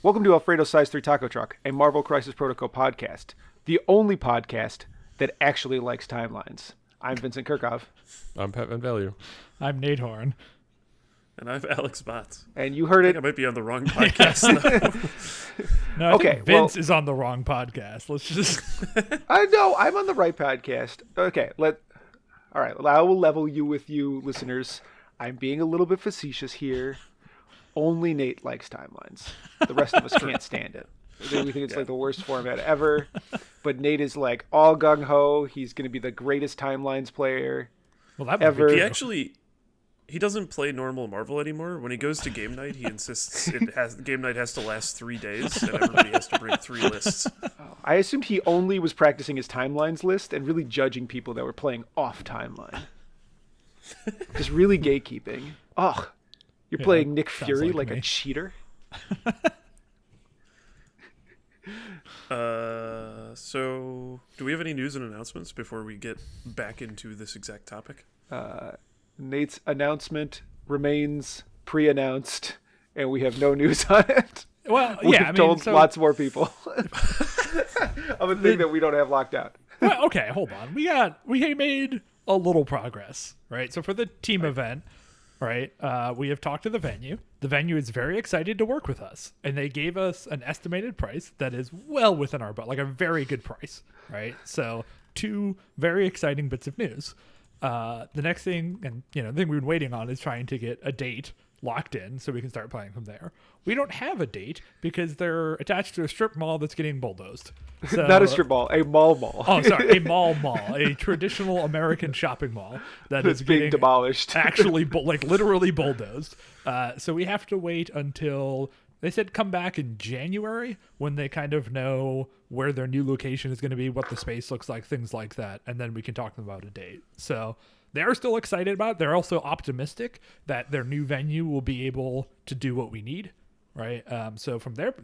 Welcome to Alfredo's Size 3 Taco Truck, a Marvel Crisis Protocol podcast, the only podcast that actually likes timelines. I'm Vincent Curkov. I'm Pat Van Value. I'm Nate Horn. And I'm Alex Botts. And you heard I it. think I might be on the wrong podcast. No, I think Vince is on the wrong podcast. Let's just... I know, I'm on the right podcast. Okay, all right, I will level you with you listeners. I'm being a little bit facetious here. Only Nate likes timelines. The rest of us can't stand it. We think it's like the worst format ever. But Nate is like all gung-ho. He's going to be the greatest timelines player ever. He doesn't play normal Marvel anymore. When he goes to game night, he insists game night has to last 3 days, and everybody has to bring 3 lists. I assumed he only was practicing his timelines list and really judging people that were playing off timeline. Just really gatekeeping. Oh, you're playing Nick Fury like a cheater. So do we have any news and announcements before we get back into this exact topic? Nate's announcement remains pre-announced, and we have no news on it. Well, We've told lots more people of a thing that we don't have locked out. Well, okay, hold on. We made a little progress, right? So for the team event, right, we have talked to the venue. The venue is very excited to work with us, and they gave us an estimated price that is well within our budget, like a very good price, right? So 2 very exciting bits of news. The next thing, and the thing we've been waiting on is trying to get a date locked in so we can start playing from there. We don't have a date because they're attached to a strip mall that's getting bulldozed. So, not a strip mall, a mall. Oh, sorry, a mall, a traditional American shopping mall that's being demolished. Actually, literally bulldozed. So we have to wait until they said come back in January when they kind of know where their new location is going to be, what the space looks like, things like that, and then we can talk to them about a date. So they're still excited about it. They're also optimistic that their new venue will be able to do what we need, right? So from there,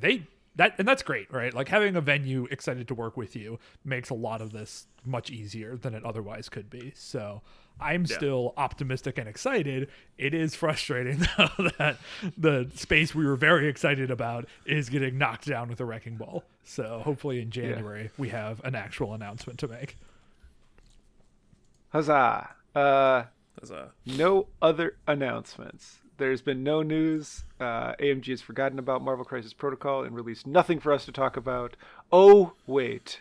that's great, right? Like having a venue excited to work with you makes a lot of this much easier than it otherwise could be. So I'm still optimistic and excited. It is frustrating though that the space we were very excited about is getting knocked down with a wrecking ball. So hopefully in January we have an actual announcement to make. Huzzah. Huzzah. No other announcements. There's been no news. AMG has forgotten about Marvel Crisis Protocol and released nothing for us to talk about. Oh, wait.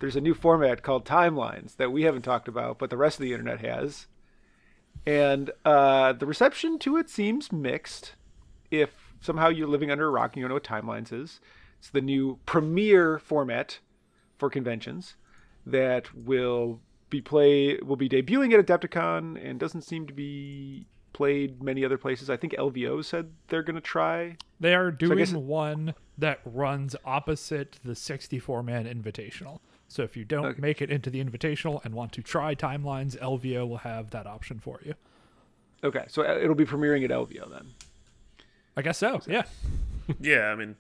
There's a new format called Timelines that we haven't talked about, but the rest of the internet has. And the reception to it seems mixed. If somehow you're living under a rock and you don't know what Timelines is, it's the new premier format for conventions that will be debuting at Adepticon and doesn't seem to be played many other places. I think LVO said they're going to try. They are doing one that runs opposite the 64-man Invitational. So if you don't make it into the Invitational and want to try Timelines, LVO will have that option for you. Okay, so it'll be premiering at LVO then. I guess so, yeah. Yeah, I mean,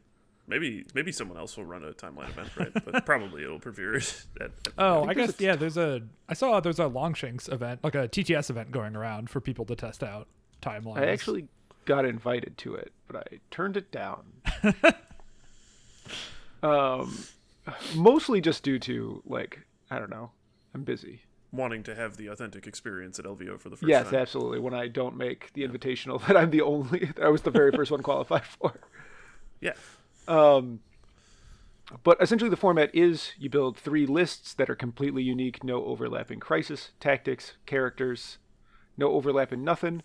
maybe someone else will run a timeline event, right? But probably it'll premiere at I guess, I saw there's a Longshanks event, like a TTS event going around for people to test out timelines. I actually got invited to it, but I turned it down. Mostly just due to, I don't know, I'm busy. Wanting to have the authentic experience at LVO for the first time. Yes, absolutely. When I don't make the Invitational that I was the very first one qualified for. Yeah. But essentially the format is you build 3 lists that are completely unique, no overlapping crisis, tactics, characters, no overlap in nothing.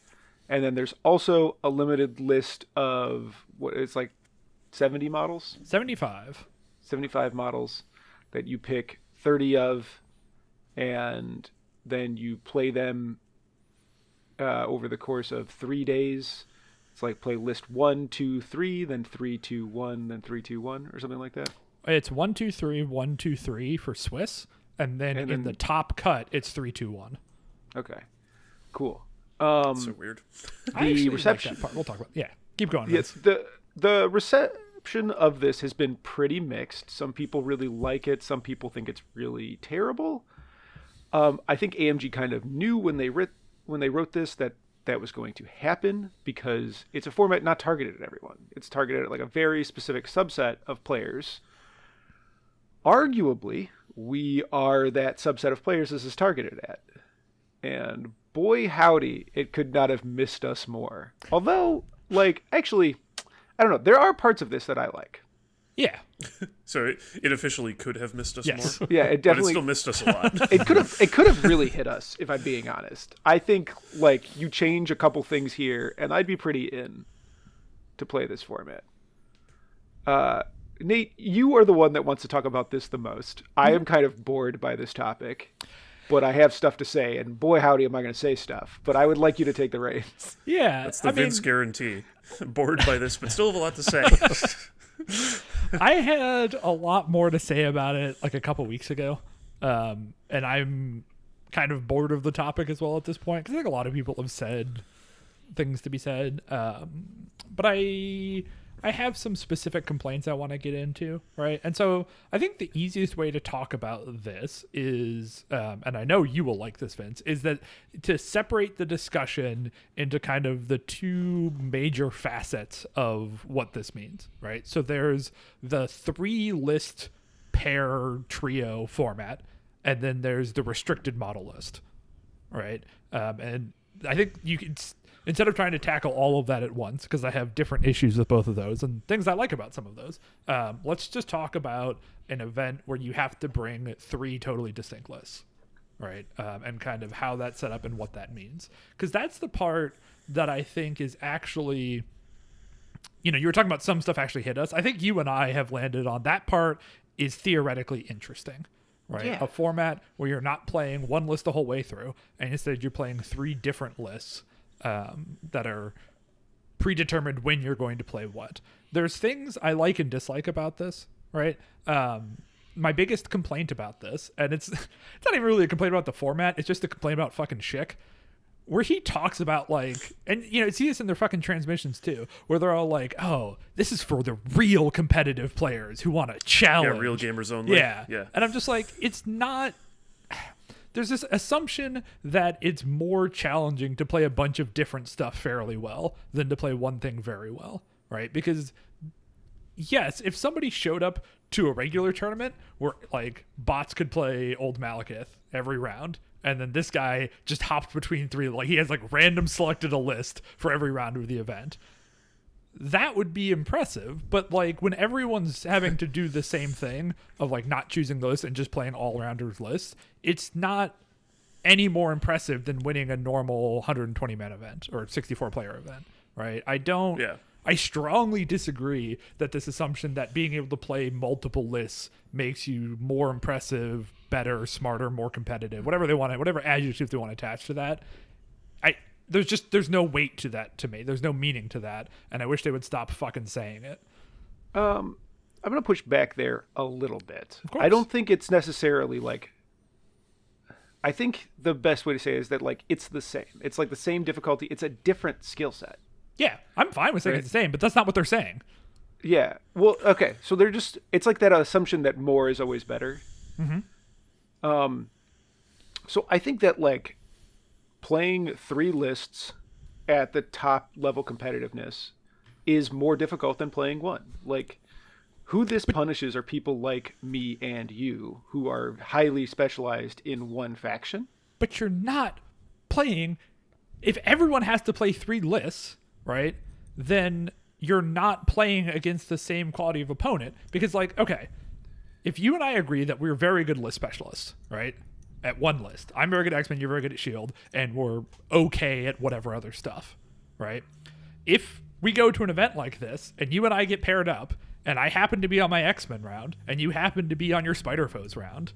And then there's also a limited list of what it's like 70 models? 75 models that you pick 30 of, and then you play them over the course of 3 days. It's like play list 1, 2, 3, then 3, 2, 1, then 3, 2, 1, or something like that. It's 1, 2, 3, 1, 2, 3 for Swiss, and then in the top cut, it's 3, 2, 1. Okay, cool. So weird. The reception like that part. We'll talk about. Yeah, keep going. Yes, the reception of this has been pretty mixed. Some people really like it. Some people think it's really terrible. I think AMG kind of knew when they wrote this that that was going to happen because it's a format not targeted at everyone. It's targeted at like a very specific subset of players. Arguably, we are that subset of players this is targeted at. And boy howdy, it could not have missed us more. Although, like, actually, I don't know. There are parts of this that I like. Yeah. So it officially could have missed us Yes. more. Yeah, it But it definitely still missed us a lot. it could have really hit us, if I'm being honest. I think like you change a couple things here and I'd be pretty in to play this format. Nate, you are the one that wants to talk about this the most. I am kind of bored by this topic, but I have stuff to say, and boy howdy am I going to say stuff. But I would like you to take the reins. Yeah. That's the Vince guarantee. Bored by this, but still have a lot to say. I had a lot more to say about it like a couple weeks ago. And I'm kind of bored of the topic as well at this point, because I think a lot of people have said things to be said. But I have some specific complaints I want to get into, right? And so I think the easiest way to talk about this is, and I know you will like this, Vince, is that to separate the discussion into kind of the two major facets of what this means, right? So there's the 3-list pair trio format, and then there's the restricted model list, right? And I think you can... Instead of trying to tackle all of that at once, because I have different issues with both of those and things I like about some of those, let's just talk about an event where you have to bring 3 totally distinct lists, right? And kind of how that's set up and what that means. Because that's the part that I think is actually, you know, you were talking about some stuff actually hit us. I think you and I have landed on that part is theoretically interesting. Right, Yeah. A format where you're not playing one list the whole way through, and instead you're playing 3 different lists that are predetermined when you're going to play what. There's things I like and dislike about this, right? My biggest complaint about this, and it's not even really a complaint about the format, it's just a complaint about fucking Schick, where he talks about like, and you know, see this in their fucking transmissions too, where they're all like, oh, this is for the real competitive players who want to challenge. Yeah, real gamers only. Yeah. Yeah. And I'm just like, it's not... There's this assumption that it's more challenging to play a bunch of different stuff fairly well than to play one thing very well, right? Because, yes, if somebody showed up to a regular tournament where, like, bots could play Old Malekith every round, and then this guy just hopped between 3, like, he has, like, random selected a list for every round of the event, that would be impressive. But like when everyone's having to do the same thing of like not choosing the list and just playing all-rounders lists, it's not any more impressive than winning a normal 120 man event or 64 player event, right? I strongly disagree that this assumption that being able to play multiple lists makes you more impressive, better, smarter, more competitive, whatever adjective they want to attach to that. There's no weight to that to me. There's no meaning to that, and I wish they would stop fucking saying it. I'm going to push back there a little bit. Of course. I don't think it's necessarily like... I think the best way to say it is that like it's the same. It's like the same difficulty. It's a different skill set. Yeah, I'm fine with saying Right. it's the same, but that's not what they're saying. Yeah. Well, okay. So they're just... It's like that assumption that more is always better. Mm-hmm. So I think that like... playing 3 lists at the top level competitiveness is more difficult than playing 1. Like, who this punishes are people like me and you who are highly specialized in one faction. But you're not playing... If everyone has to play 3 lists, right, then you're not playing against the same quality of opponent. Because, like, okay, if you and I agree that we're very good list specialists, right, at one list. I'm very good at X-Men, you're very good at S.H.I.E.L.D., and we're okay at whatever other stuff, right? If we go to an event like this, and you and I get paired up, and I happen to be on my X-Men round, and you happen to be on your Spider-Foes round,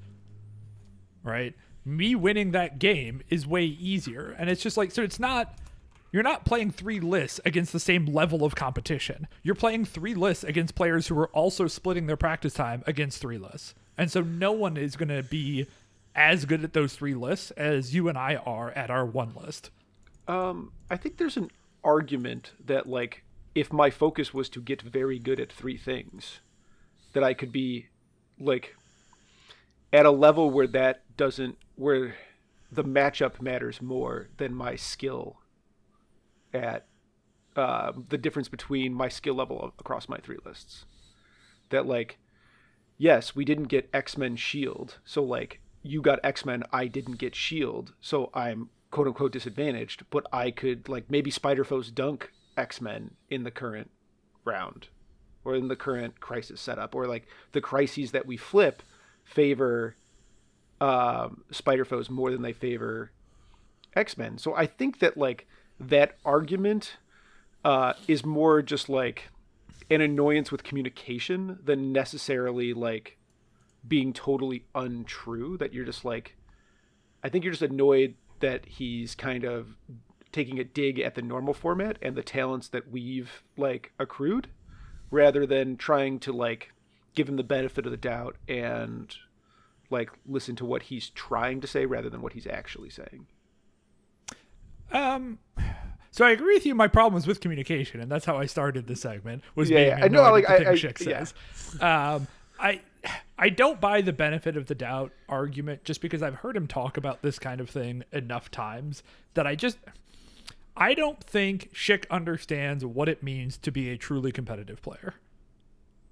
right? Me winning that game is way easier. And it's just like, so it's not... You're not playing 3 lists against the same level of competition. You're playing 3 lists against players who are also splitting their practice time against 3 lists. And so no one is going to be as good at those 3 lists as you and I are at our 1 list. I think there's an argument that like if my focus was to get very good at 3 things, that I could be like at a level where where the matchup matters more than my skill at the difference between my skill level across my 3 lists. That like, yes, we didn't get X-Men Shield, so like you got X-Men, I didn't get Shield, so I'm quote unquote disadvantaged, but I could like maybe Spider-Foes dunk X-Men in the current round or in the current crisis setup, or like the crises that we flip favor Spider-Foes more than they favor X-Men. So I think that like that argument is more just like an annoyance with communication than necessarily like being totally untrue. That you're just like, I think you're just annoyed that he's kind of taking a dig at the normal format and the talents that we've like accrued, rather than trying to like give him the benefit of the doubt and like listen to what he's trying to say rather than what he's actually saying. So I agree with you. My problem is with communication, and that's how I started the segment. Was being I know. annoyed Like at the thing I Schick says. I don't buy the benefit of the doubt argument just because I've heard him talk about this kind of thing enough times that I don't think Schick understands what it means to be a truly competitive player.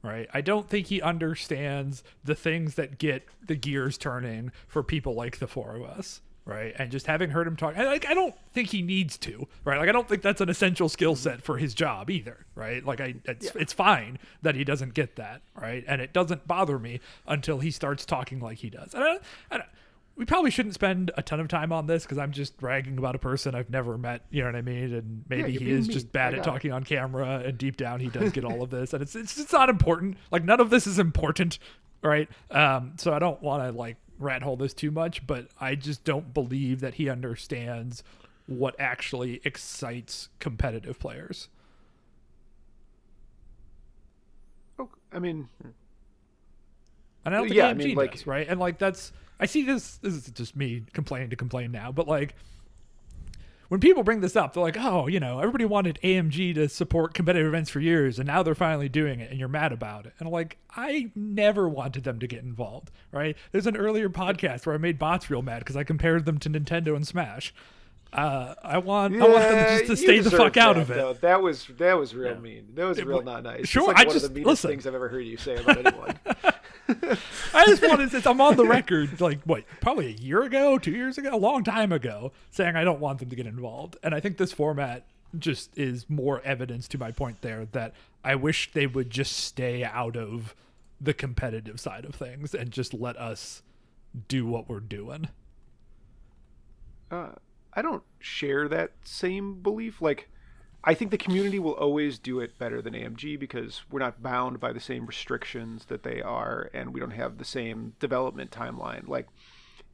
Right? I don't think he understands the things that get the gears turning for people like the 4 of us. Right. And just having heard him talk, I don't think he needs to. Right. Like, I don't think that's an essential skill set for his job either. Right. Like, it's fine that he doesn't get that. Right. And it doesn't bother me until he starts talking like he does. We probably shouldn't spend a ton of time on this because I'm just bragging about a person I've never met. You know what I mean? And maybe he is just bad at talking on camera, and deep down he does get all of this. And it's not important. Like, none of this is important. Right. So I don't want to like rat hole this too much, but I just don't believe that he understands what actually excites competitive players. Oh, I mean, and I don't think AMG does, right? And like I see this is just me complaining to complain now, but like when people bring this up, they're like, oh, you know, everybody wanted AMG to support competitive events for years, and now they're finally doing it, and you're mad about it. And I'm like, I never wanted them to get involved, right? There's an earlier podcast where I made bots real mad because I compared them to Nintendo and Smash. I want them just to stay the fuck out of it. Though. That was real mean. That was real not nice. Sure, it's like one of the meanest things I've ever heard you say about anyone. I just wanted to, I'm on the record, like, probably a year ago, 2 years ago, a long time ago, saying I don't want them to get involved. And I think this format just is more evidence to my point there that I wish they would just stay out of the competitive side of things and just let us do what we're doing. I don't share that same belief. Like, I think the community will always do it better than AMG because we're not bound by the same restrictions that they are, and we don't have the same development timeline. Like,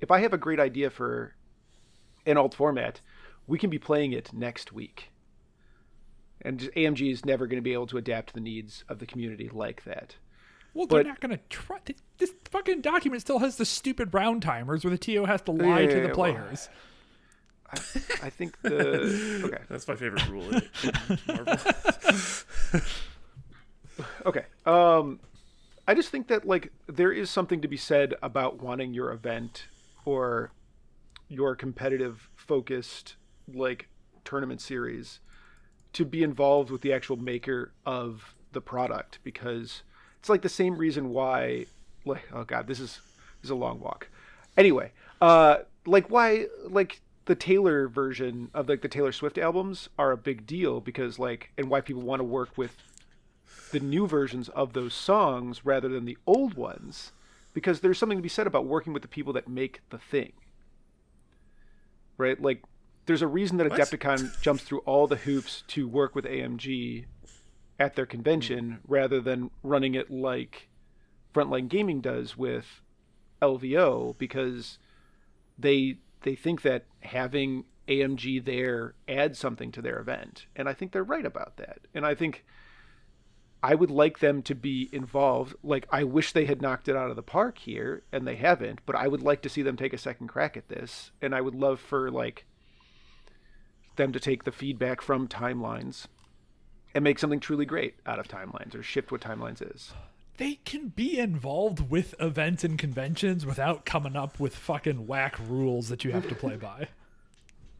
if I have a great idea for an alt format, we can be playing it next week. And just, AMG is never going to be able to adapt to the needs of the community like that. Well, they're not going to try. This fucking document still has the stupid round timers where the TO has to lie to the players. Well, I think okay. That's my favorite rule in Marvel. Okay. I just think that like there is something to be said about wanting your event or your competitive focused like tournament series to be involved with the actual maker of the product, because it's like the same reason why like, oh god, this is a long walk. Anyway, like why like the Taylor version of like the Taylor Swift albums are a big deal, because like, and why people want to work with the new versions of those songs rather than the old ones, because there's something to be said about working with the people that make the thing, right? Like, there's a reason that Adepticon jumps through all the hoops to work with AMG at their convention rather than running it like Frontline Gaming does with LVO, because they think that having AMG there adds something to their event. And I think they're right about that. And I think I would like them to be involved. Like, I wish they had knocked it out of the park here, and they haven't, but I would like to see them take a second crack at this. And I would love for like them to take the feedback from timelines and make something truly great out of timelines, or shift what timelines is. They can be involved with events and conventions without coming up with fucking whack rules that you have to play by.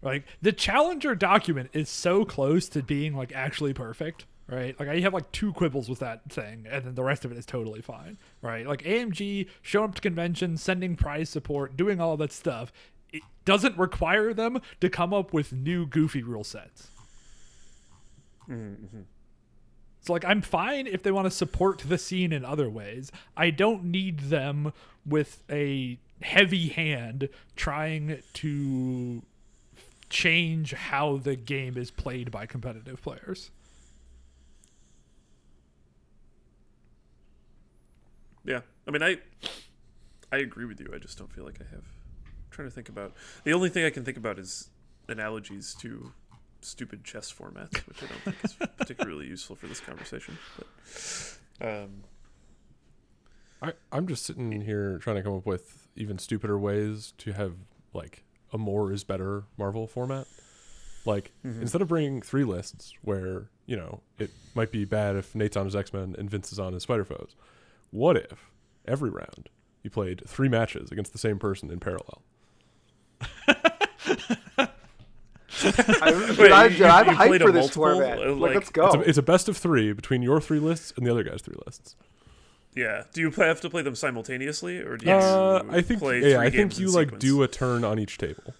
Like the Challenger document is so close to being like actually perfect, right? Like I have like 2 quibbles with that thing, and then the rest of it is totally fine, right? Like AMG showing up to conventions, sending prize support, doing all that stuff. It doesn't require them to come up with new goofy rule sets. Mm-hmm. So like I'm fine if they want to support the scene in other ways. I don't need them with a heavy hand trying to change how the game is played by competitive players. Yeah, I mean, I agree with you. I just don't feel like I have. I'm trying to think about the only thing I can think about is analogies to stupid chess formats, which I don't think is particularly useful for this conversation. But I'm just sitting here trying to come up with even stupider ways to have like a more is better Marvel format. Like instead of bringing 3 lists where, you know, it might be bad if Nate's on his X-Men and Vince is on his Spider-Foes, what if every round you played 3 matches against the same person in parallel? I'm you hyped played for a this multiple, format. like- Let's go. It's a best of 3 between your 3 lists and the other guy's 3 lists. yeah, do you have to play them simultaneously, or do you I think play 3 I games think you in like sequence? do a turn on each table.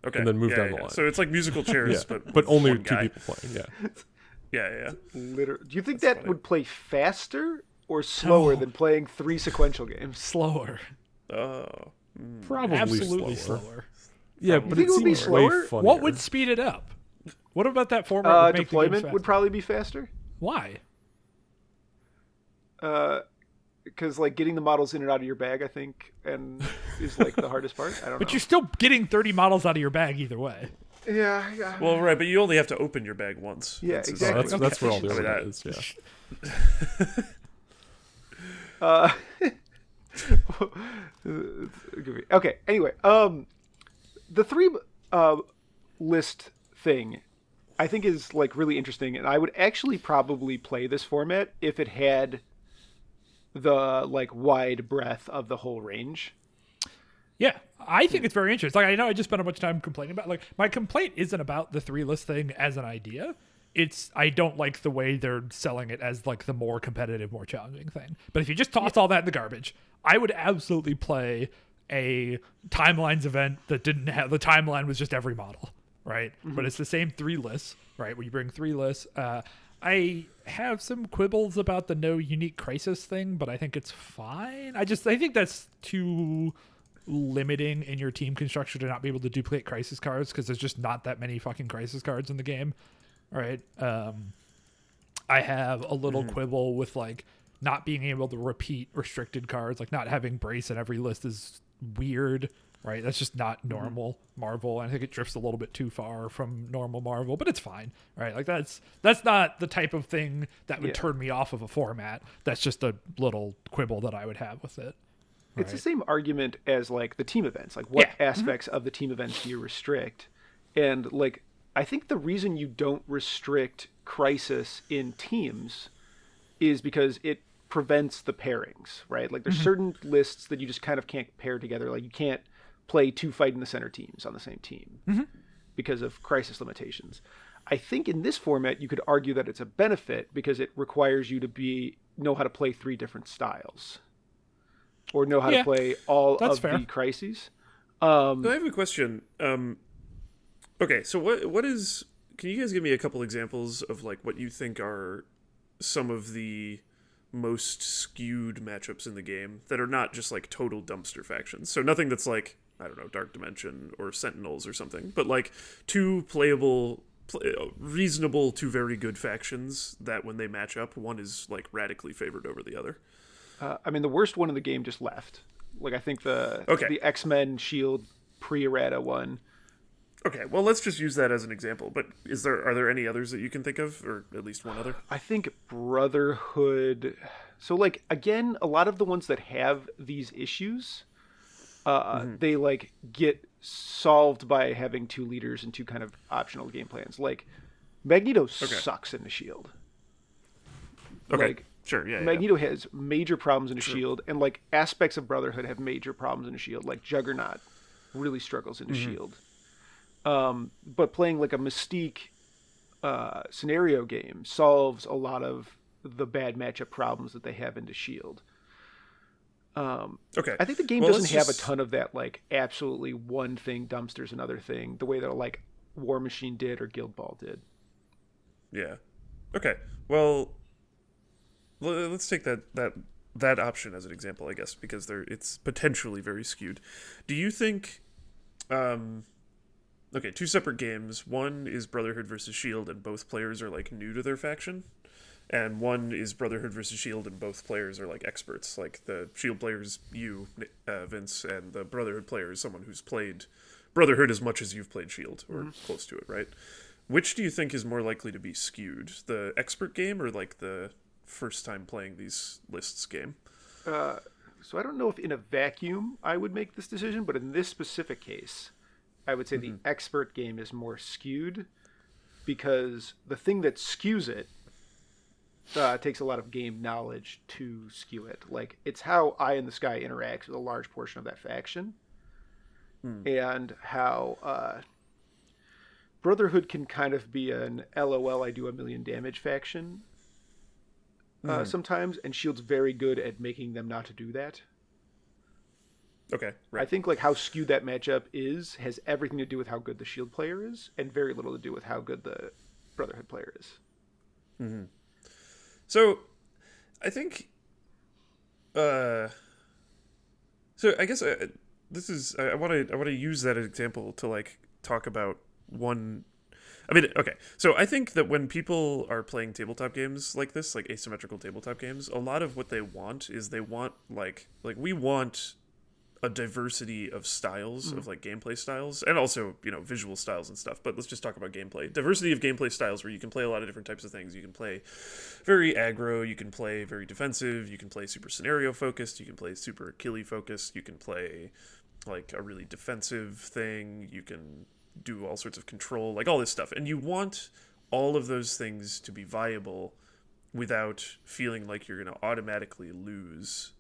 Okay, and then move down the line. So it's like musical chairs, Yeah, but but only one 2 guy. people playing. Yeah. Yeah. Do you think That's that funny. would play faster or slower than playing 3 sequential games? Slower. Oh, Probably Absolutely slower. slower. Yeah, but think it it would be seems way slower? funnier. What would speed it up? What about that format would make the game Deployment faster? would probably be faster. Why? Because like getting the models in and out of your bag, I think, and is like the hardest part. I don't But know. you're still getting 30 models out of your bag either way. Yeah. well, right, but you only have to open your bag once. Yeah, That's exactly. That's where all the I mean, other that- is. Yeah. Okay. Anyway, the 3 list thing, I think is like really interesting, and I would actually probably play this format if it had the like wide breadth of the whole range. Yeah, I think it's very interesting. Like I know I just spent a bunch of time complaining about. Like my complaint isn't about the 3 list thing as an idea. It's I don't like the way they're selling it as like the more competitive, more challenging thing. But if you just toss all that in the garbage, I would absolutely play a timelines event that didn't have the timeline was just every model, right? But it's the same 3 lists, right? Where you bring 3 lists. I have some quibbles about the no unique crisis thing, but I think it's fine. I think that's too limiting in your team construction to not be able to duplicate crisis cards because there's just not that many fucking crisis cards in the game. All right. I have a little quibble with like not being able to repeat restricted cards, like not having brace in every list is weird, right? That's just not normal Marvel. And I think it drifts a little bit too far from normal Marvel, but it's fine, right? Like that's not the type of thing that would turn me off of a format. That's just a little quibble that I would have with it. It's the same argument as like the team events. Like what Yeah. aspects of the team events do you restrict? And like I think the reason you don't restrict crisis in teams is because it prevents the pairings, right? Like there's certain lists that you just kind of can't pair together. Like you can't play 2 fight in the center teams on the same team because of crisis limitations. I think in this format you could argue that it's a benefit because it requires you to know how to play 3 different styles or know how to play all that's of fair. the crises. So I have a question. Okay, so what is? Can you guys give me a couple examples of like what you think are some of the most skewed matchups in the game that are not just like total dumpster factions? So nothing that's like I don't know, Dark Dimension or Sentinels or something, but like 2 playable, reasonable to very good factions that when they match up, one is like radically favored over the other. I mean, the worst one in the game just left. Like I think the X-Men Shield pre-errata one. Okay, well, let's just use that as an example. But are there any others that you can think of, or at least one other? I think Brotherhood. So, like again, a lot of the ones that have these issues, they like get solved by having 2 leaders and 2 kind of optional game plans. Like Magneto sucks in the Shield. Okay, Like, sure, yeah. Magneto has major problems in a Shield, and like aspects of Brotherhood have major problems in a Shield. Like Juggernaut really struggles in a Shield. But playing like a Mystique scenario game solves a lot of the bad matchup problems that they have into Shield. Okay. I think the game Well, doesn't let's have a just ton of that like absolutely one thing dumpsters another thing the way that like War Machine did or Guild Ball did. yeah. Okay. Well, let's take that option as an example, I guess, because it's potentially very skewed. Do you think okay, two separate games. One is Brotherhood versus Shield, and both players are like new to their faction. And one is Brotherhood versus Shield, and both players are like experts. Like the Shield players, you, Vince, and the Brotherhood player is someone who's played Brotherhood as much as you've played Shield, or close to it, right? Which do you think is more likely to be skewed, the expert game or like the first time playing these lists game? So I don't know if in a vacuum I would make this decision, but in this specific case, I would say the expert game is more skewed because the thing that skews it takes a lot of game knowledge to skew it. Like, it's how Eye in the Sky interacts with a large portion of that faction, and how Brotherhood can kind of be an LOL, I do a million damage faction sometimes, and Shield's very good at making them not to do that. Okay, right. I think like how skewed that matchup is has everything to do with how good the Shield player is, and very little to do with how good the Brotherhood player is. So, I think, so I guess this is I want to use that example to like talk about one. I mean, okay. So I think that when people are playing tabletop games like this, like asymmetrical tabletop games, a lot of what they want is they want like we want a diversity of styles of like gameplay styles and also visual styles and stuff, but let's just talk about gameplay diversity of gameplay styles where you can play a lot of different types of things. You can play very aggro, you can play very defensive, you can play super scenario focused, you can play super Achille focused, you can play like a really defensive thing, you can do all sorts of control, like all this stuff, and you want all of those things to be viable without feeling like you're going to automatically lose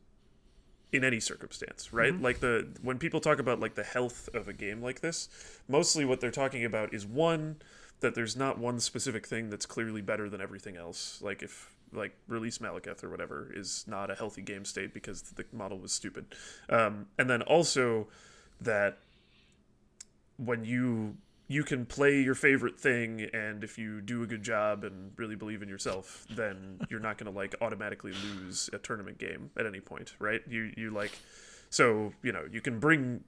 in any circumstance, right? Like when people talk about like the health of a game like this, mostly what they're talking about is one, that there's not one specific thing that's clearly better than everything else. Like if like Release Malekith or whatever is not a healthy game state because the model was stupid. And then also that when you can play your favorite thing, and if you do a good job and really believe in yourself, then you're not going to like automatically lose a tournament game at any point, right? You like, so you can bring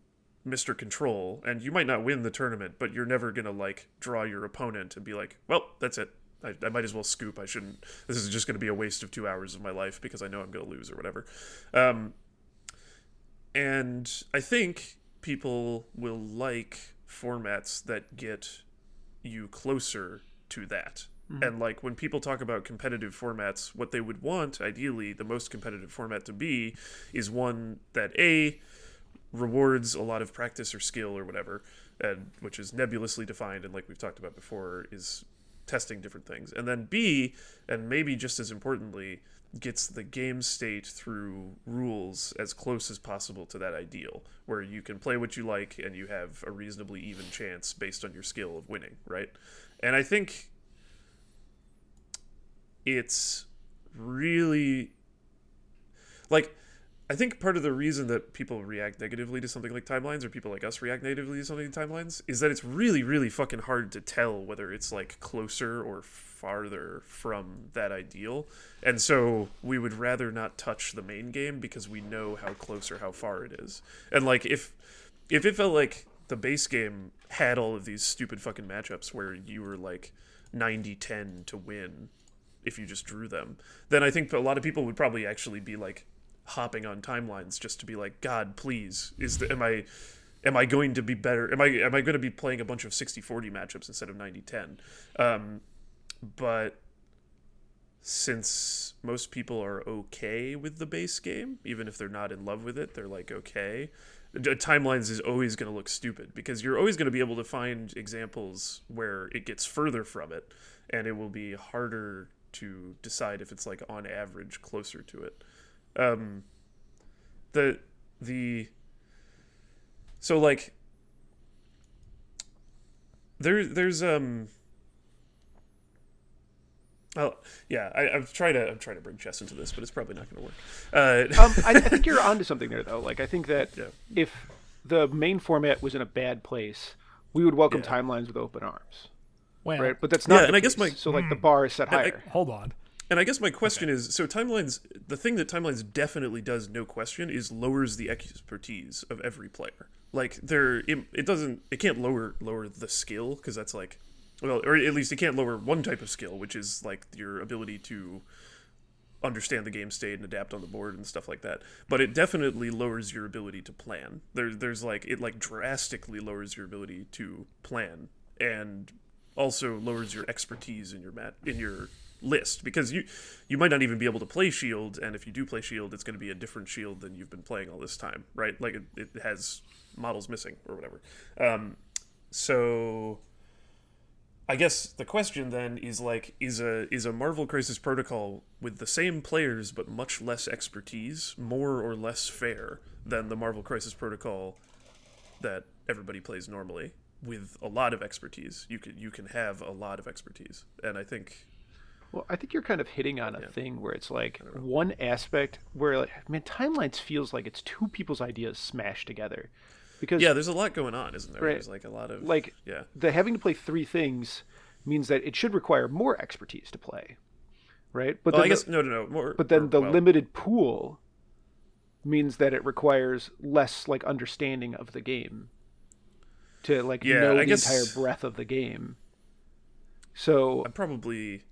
Mr. Control and you might not win the tournament, but you're never going to like draw your opponent and be like, well, that's it, I might as well scoop, I shouldn't, this is just going to be a waste of 2 hours of my life because I know I'm going to lose or whatever. And I think people will like formats that get you closer to that. And like when people talk about competitive formats, what they would want ideally the most competitive format to be is one that rewards a lot of practice or skill or whatever, and which is nebulously defined, and like we've talked about before is testing different things, and then B, and maybe just as importantly, gets the game state through rules as close as possible to that ideal, where you can play what you like and you have a reasonably even chance based on your skill of winning, right? And I think it's really like, I think part of the reason that people react negatively to something like timelines, or people like us react negatively to something like timelines, is that it's really, really fucking hard to tell whether it's like closer or farther from that ideal. And so we would rather not touch the main game because we know how close or how far it is. And like if it felt like the base game had all of these stupid fucking matchups where you were like 90-10 to win if you just drew them, then I think a lot of people would probably actually be like hopping on timelines just to be like, God, please, am I going to be better? Am I going to be playing a bunch of 60-40 matchups instead of 90-10? But since most people are okay with the base game, even if they're not in love with it, they're like, okay, timelines is always going to look stupid because you're always going to be able to find examples where it gets further from it, and it will be harder to decide if it's like on average closer to it. So like there's Oh yeah, I'm trying to bring chess into this, but it's probably not going to work. I think you're onto something there, though. Like, I think that Yeah. if the main format was in a bad place, we would welcome Yeah. timelines with open arms, Well, right? But that's not. Yeah, the and I guess case. my- so like the bar is set higher. hold on. And I guess my question is, so timelines, the thing that timelines definitely does, no question, is lowers the expertise of every player. Like it can't lower the skill, because that's like, well, or at least it can't lower one type of skill, which is like your ability to understand the game state and adapt on the board and stuff like that. But it definitely lowers your ability to plan. There's like, it like drastically lowers your ability to plan, and also lowers your expertise in your list, because you might not even be able to play shield, and if you do play shield, it's going to be a different shield than you've been playing all this time, right? Like it has models missing or whatever. So I guess the question then is like, is a Marvel Crisis Protocol with the same players but much less expertise more or less fair than the Marvel Crisis Protocol that everybody plays normally with a lot of expertise? You can have a lot of expertise, and I think. Well, I think you're kind of hitting on a thing where it's like one aspect where, like, man, timelines feels like it's two people's ideas smashed together. Because Yeah, there's a lot going on, isn't there? Right. There's like a lot of like yeah. the having to play three things means that it should require more expertise to play, right? But Well, then I guess no, more. but then or, the well, limited pool means that it requires less like understanding of the game to like Yeah, know I the guess- entire breadth of the game. So I'm probably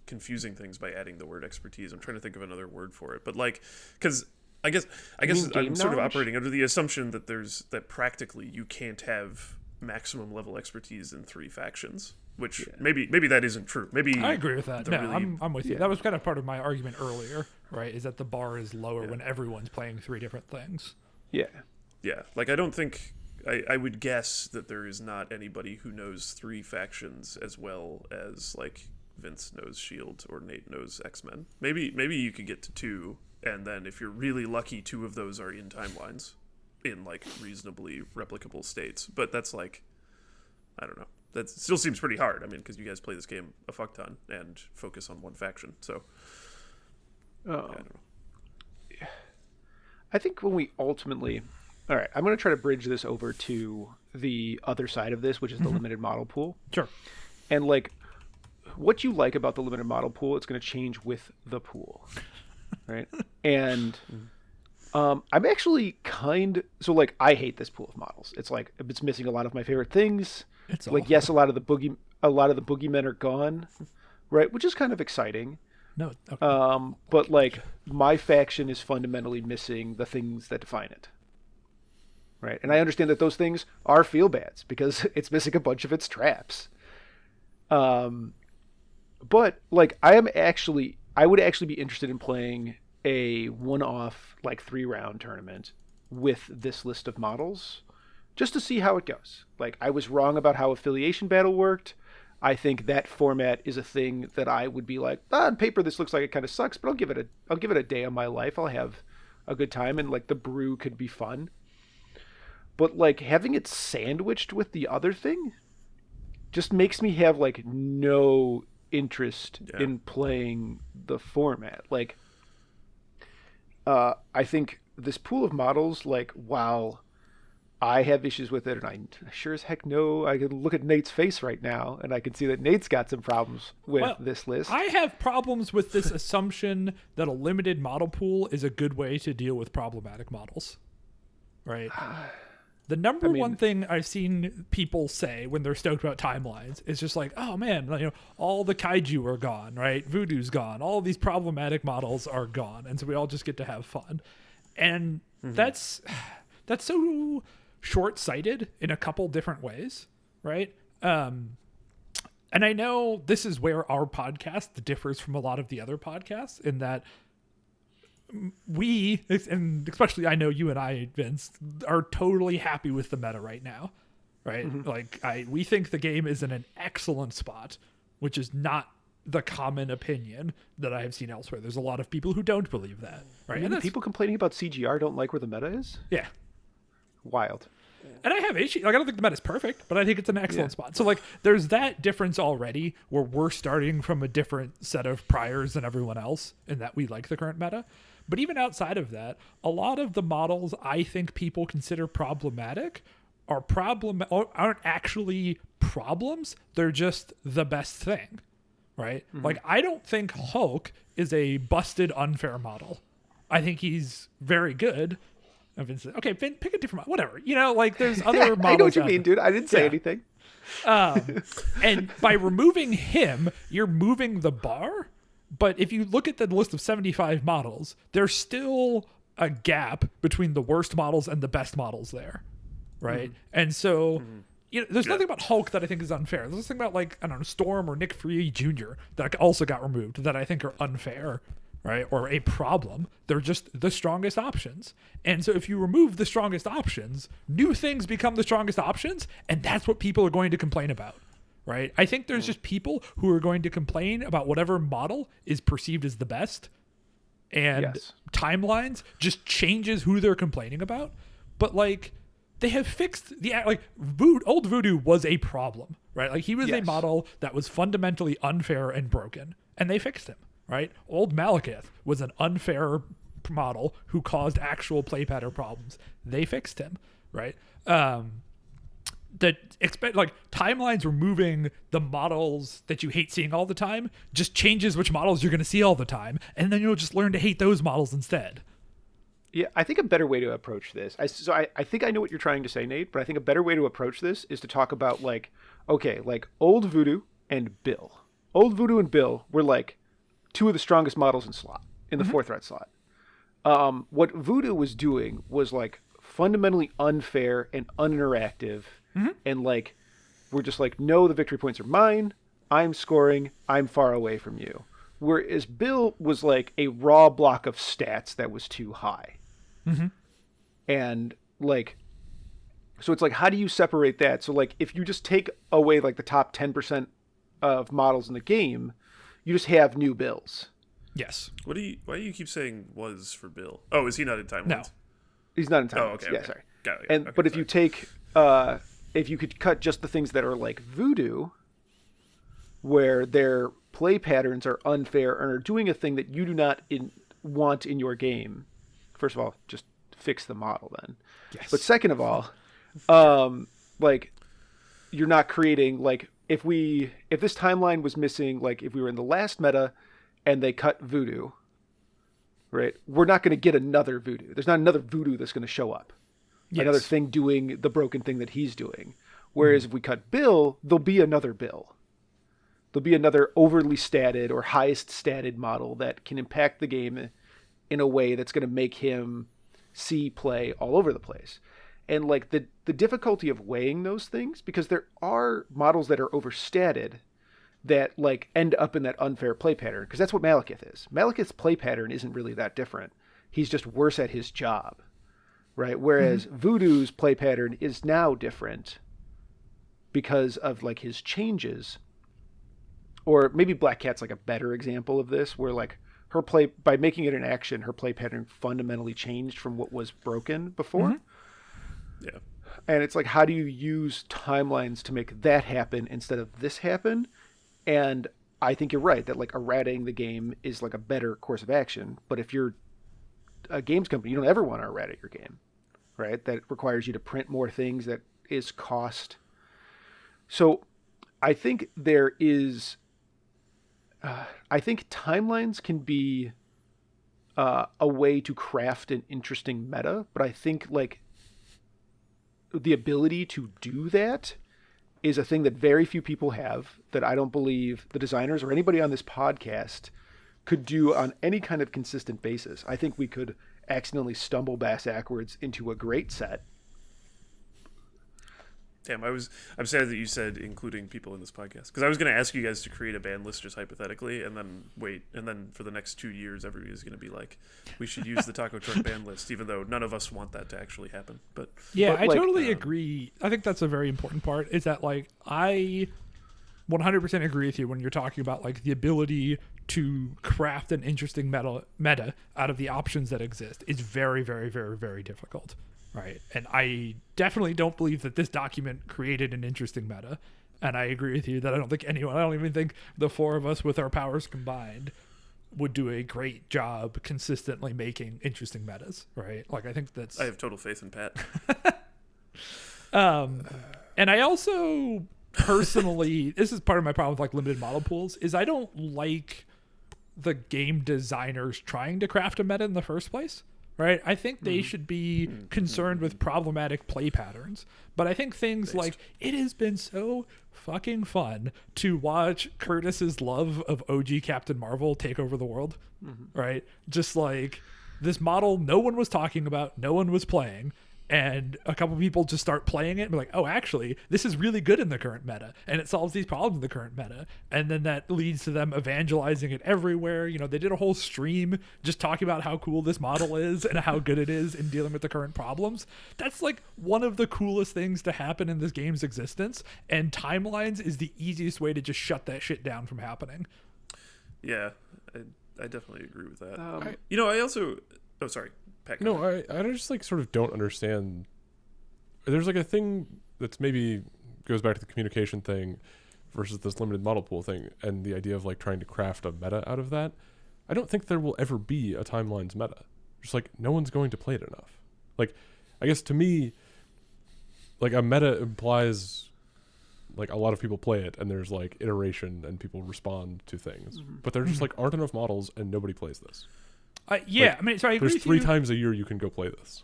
confusing things by adding the word expertise. I'm trying to think of another word for it, but like, because I guess mean game I'm sort of knowledge? operating under the assumption that that practically you can't have maximum level expertise in 3 factions, which maybe that isn't true. Maybe I agree with that. the No, really- I'm with you. Yeah. That was kind of part of my argument earlier, right? Is that the bar is lower when everyone's playing 3 different things. yeah. Yeah, like I don't think I would guess that there is not anybody who knows 3 factions as well as like Vince knows Shield or Nate knows X-Men. Maybe you could get to 2, and then if you're really lucky, 2 of those are in timelines in like reasonably replicable states. But that's like, I don't know. That still seems pretty hard. I mean, because you guys play this game a fuck ton and focus on one faction. So I don't know. I think when we ultimately, all right, I'm going to try to bridge this over to the other side of this, which is the limited model pool. Sure. And like, what you like about the limited model pool, it's going to change with the pool, right? And I'm actually so like, I hate this pool of models. It's like it's missing a lot of my favorite things. It's like, awful. yes, a lot of the boogeymen are gone, right? Which is kind of exciting. No. Okay. But like, my faction is fundamentally missing the things that define it. Right. And I understand that those things are feel bads because it's missing a bunch of its traps. But like, I would actually be interested in playing a one-off like 3-round tournament with this list of models just to see how it goes. Like, I was wrong about how affiliation battle worked. I think that format is a thing that I would be like, on paper this looks like it kind of sucks, but I'll give it a day of my life. I'll have a good time, and like the brew could be fun. But like, having it sandwiched with the other thing just makes me have like no interest in playing the format. Like, I think this pool of models, like, while I have issues with it, and I sure as heck know, I can look at Nate's face right now, and I can see that Nate's got some problems with this list. I have problems with this assumption that a limited model pool is a good way to deal with problematic models. Right? The number one thing I've seen people say when they're stoked about timelines is just like, oh man, you know, all the kaiju are gone, right? Voodoo's gone. All these problematic models are gone. And so we all just get to have fun. And that's so short-sighted in a couple different ways, right? And I know this is where our podcast differs from a lot of the other podcasts, in that we, and especially I know you and I, Vince, are totally happy with the meta right now, right? Like, we think the game is in an excellent spot, which is not the common opinion that I have seen elsewhere. There's a lot of people who don't believe that, right? And And that's, people complaining about CGR don't like where the meta is? yeah. Wild. And I have issues. Like, I don't think the meta is perfect, but I think it's an excellent spot. So, like, there's that difference already where we're starting from a different set of priors than everyone else in that we like the current meta. But even outside of that, a lot of the models I think people consider problematic aren't actually problems. They're just the best thing, right? Like, I don't think Hulk is a busted, unfair model. I think he's very good. And Vincent, okay, Vin, pick a different model. Whatever. You know, like, there's other models. I know what you out mean, there. dude. I didn't say anything. And by removing him, you're moving the bar. But if you look at the list of 75 models, there's still a gap between the worst models and the best models there, right? And so, you know, there's nothing about Hulk that I think is unfair. There's nothing about, like, I don't know, Storm or Nick Fury Jr. that also got removed that I think are unfair, right? Or a problem. They're just the strongest options. And so if you remove the strongest options, new things become the strongest options, and that's what people are going to complain about. Right? I think there's just people who are going to complain about whatever model is perceived as the best, and timelines just changes who they're complaining about. But, like, they have fixed old Voodoo was a problem, right? Like, he was a model that was fundamentally unfair and broken, and they fixed him, right? Old Malekith was an unfair model who caused actual play pattern problems. They fixed him, right? Timelines removing the models that you hate seeing all the time just changes which models you're going to see all the time, and then you'll just learn to hate those models instead. Yeah, I think a better way to approach this, I think I know what you're trying to say, Nate, but I think a better way to approach this is to talk about, like, okay, like, Old Voodoo and Bill. Old Voodoo and Bill were, like, two of the strongest models in the 4-threat slot. What Voodoo was doing was, like, fundamentally unfair and uninteractive. And, like, we're just like, no, the victory points are mine. I'm scoring. I'm far away from you. Whereas Bill was, like, a raw block of stats that was too high. And, like, so it's like, how do you separate that? So, like, if you just take away, like, the top 10% of models in the game, you just have new Bills. Yes. Why do you keep saying was for Bill? Oh, is he not in timelines? No. He's not in timelines. Oh, okay. Yeah, Okay. sorry. Got it. And Okay, but if sorry. you take if you could cut just the things that are like Voodoo, where their play patterns are unfair and are doing a thing that you do not want in your game, first of all, just fix the model then. Yes. But second of all, like, you're not creating, like, if this timeline was missing, like, if we were in the last meta and they cut Voodoo, right, we're not going to get another Voodoo. There's not another Voodoo that's going to show up. Yes. Another thing doing the broken thing that he's doing. Whereas if we cut Bill, there'll be another Bill. There'll be another overly statted or highest statted model that can impact the game in a way that's going to make him see play all over the place. And, like, the difficulty of weighing those things, because there are models that are overstatted that, like, end up in that unfair play pattern, because that's what Malekith is. Malekith's play pattern isn't really that different. He's just worse at his job. Right. Whereas Voodoo's play pattern is now different because of, like, his changes. Or maybe Black Cat's, like, a better example of this, where, like, her play, by making it an action, her play pattern fundamentally changed from what was broken before. Yeah. And it's like, how do you use timelines to make that happen instead of this happen? And I think you're right that, like, errating the game is, like, a better course of action. But if you're a games company, you don't ever want to errata your game, right? That requires you to print more things, that is cost. So I think there is, I think timelines can be a way to craft an interesting meta, but I think, like, the ability to do that is a thing that very few people have, that I don't believe the designers or anybody on this podcast could do on any kind of consistent basis. I think we could accidentally stumble backwards into a great set. Damn, I'm sad that you said including people in this podcast, because I was going to ask you guys to create a ban list just hypothetically, and then for the next 2 years everybody's going to be like, we should use the Taco Truck ban list, even though none of us want that to actually happen. But I like, totally agree. I think that's a very important part, is that, like, I 100% agree with you when you're talking about, like, the ability to craft an interesting meta out of the options that exist is very, very, very, very difficult. right? And I definitely don't believe that this document created an interesting meta. And I agree with you that I don't even think the four of us with our powers combined would do a great job consistently making interesting metas, right? Like, I think that's... I have total faith in Pat. And I also personally, this is part of my problem with like limited model pools, is I don't like the game designers trying to craft a meta in the first place, right? I think they should be concerned with problematic play patterns. But I think things like, it has been so fucking fun to watch Curtis's love of OG Captain Marvel take over the world, right? Just like this model no one was talking about, no one was playing, and a couple people just start playing it and be like, oh, actually, this is really good in the current meta, and it solves these problems in the current meta. And then that leads to them evangelizing it everywhere. You know, they did a whole stream just talking about how cool this model is and how good it is in dealing with the current problems. That's like one of the coolest things to happen in this game's existence, and timelines is the easiest way to just shut that shit down from happening. Yeah, I definitely agree with that. I also... Oh, sorry. Pat, no, I just like sort of don't understand. There's like a thing that's maybe goes back to the communication thing versus this limited model pool thing and the idea of like trying to craft a meta out of that. I don't think there will ever be a timelines meta. Just like no one's going to play it enough. Like, I guess to me, like a meta implies like a lot of people play it and there's like iteration and people respond to things. But there just like aren't enough models and nobody plays this. Yeah, like, I mean, so I agree there's with 3 you. times a year you can go play this.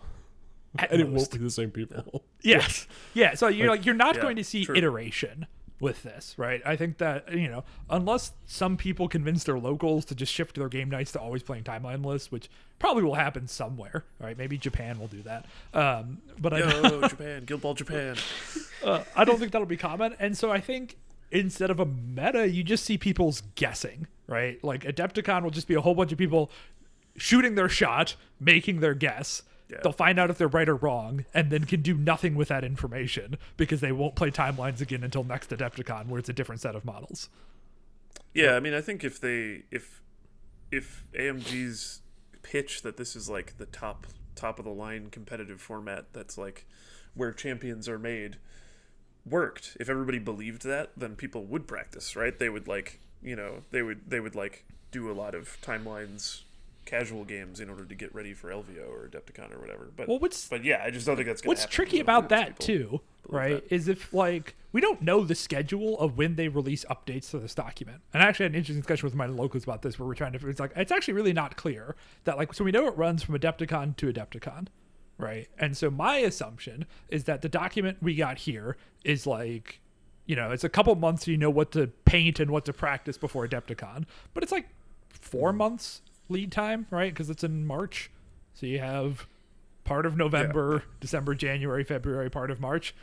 And it won't be the same people. Yes. Yeah. So you're you're not Yeah, going to see true. iteration with this, right? I think that, you know, unless some people convince their locals to just shift their game nights to always playing timeline lists, which probably will happen somewhere, right? Maybe Japan will do that. But Yo, Japan, Guild Ball Japan. I don't think that'll be common. And so I think instead of a meta, you just see people's guessing, right? Like Adepticon will just be a whole bunch of people shooting their shot, making their guess. Yeah. They'll find out if they're right or wrong, and then can do nothing with that information because they won't play timelines again until next Adepticon, where it's a different set of models. Yeah, I mean, I think if AMG's pitch that this is like the top of the line competitive format that's like where champions are made worked, if everybody believed that, then people would practice, right? They would like, you know, they would like do a lot of timelines casual games in order to get ready for LVO or Adepticon or whatever. But but yeah, I just don't think that's going to happen. What's tricky about that too, right, is if like we don't know the schedule of when they release updates to this document. And I actually had an interesting discussion with my locals about this where we're trying to, it's actually really not clear that like, so we know it runs from Adepticon to Adepticon, right? And so my assumption is that the document we got here is like, you know, it's a couple months so you know what to paint and what to practice before Adepticon, but it's like 4 months lead time, right? Because it's in March, so you have part of November, December, January, February, part of March,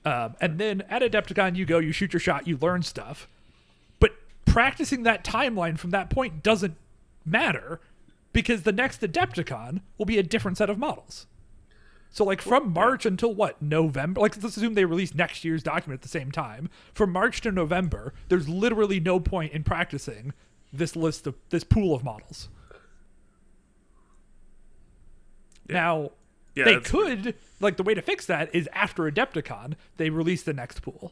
and then at Adepticon you shoot your shot, you learn stuff, but practicing that timeline from that point doesn't matter because the next Adepticon will be a different set of models. So like from March until what, November, like let's assume they release next year's document at the same time, from March to November there's literally no point in practicing this pool of models. Now, they could, like, the way to fix that is after Adepticon, they release the next pool.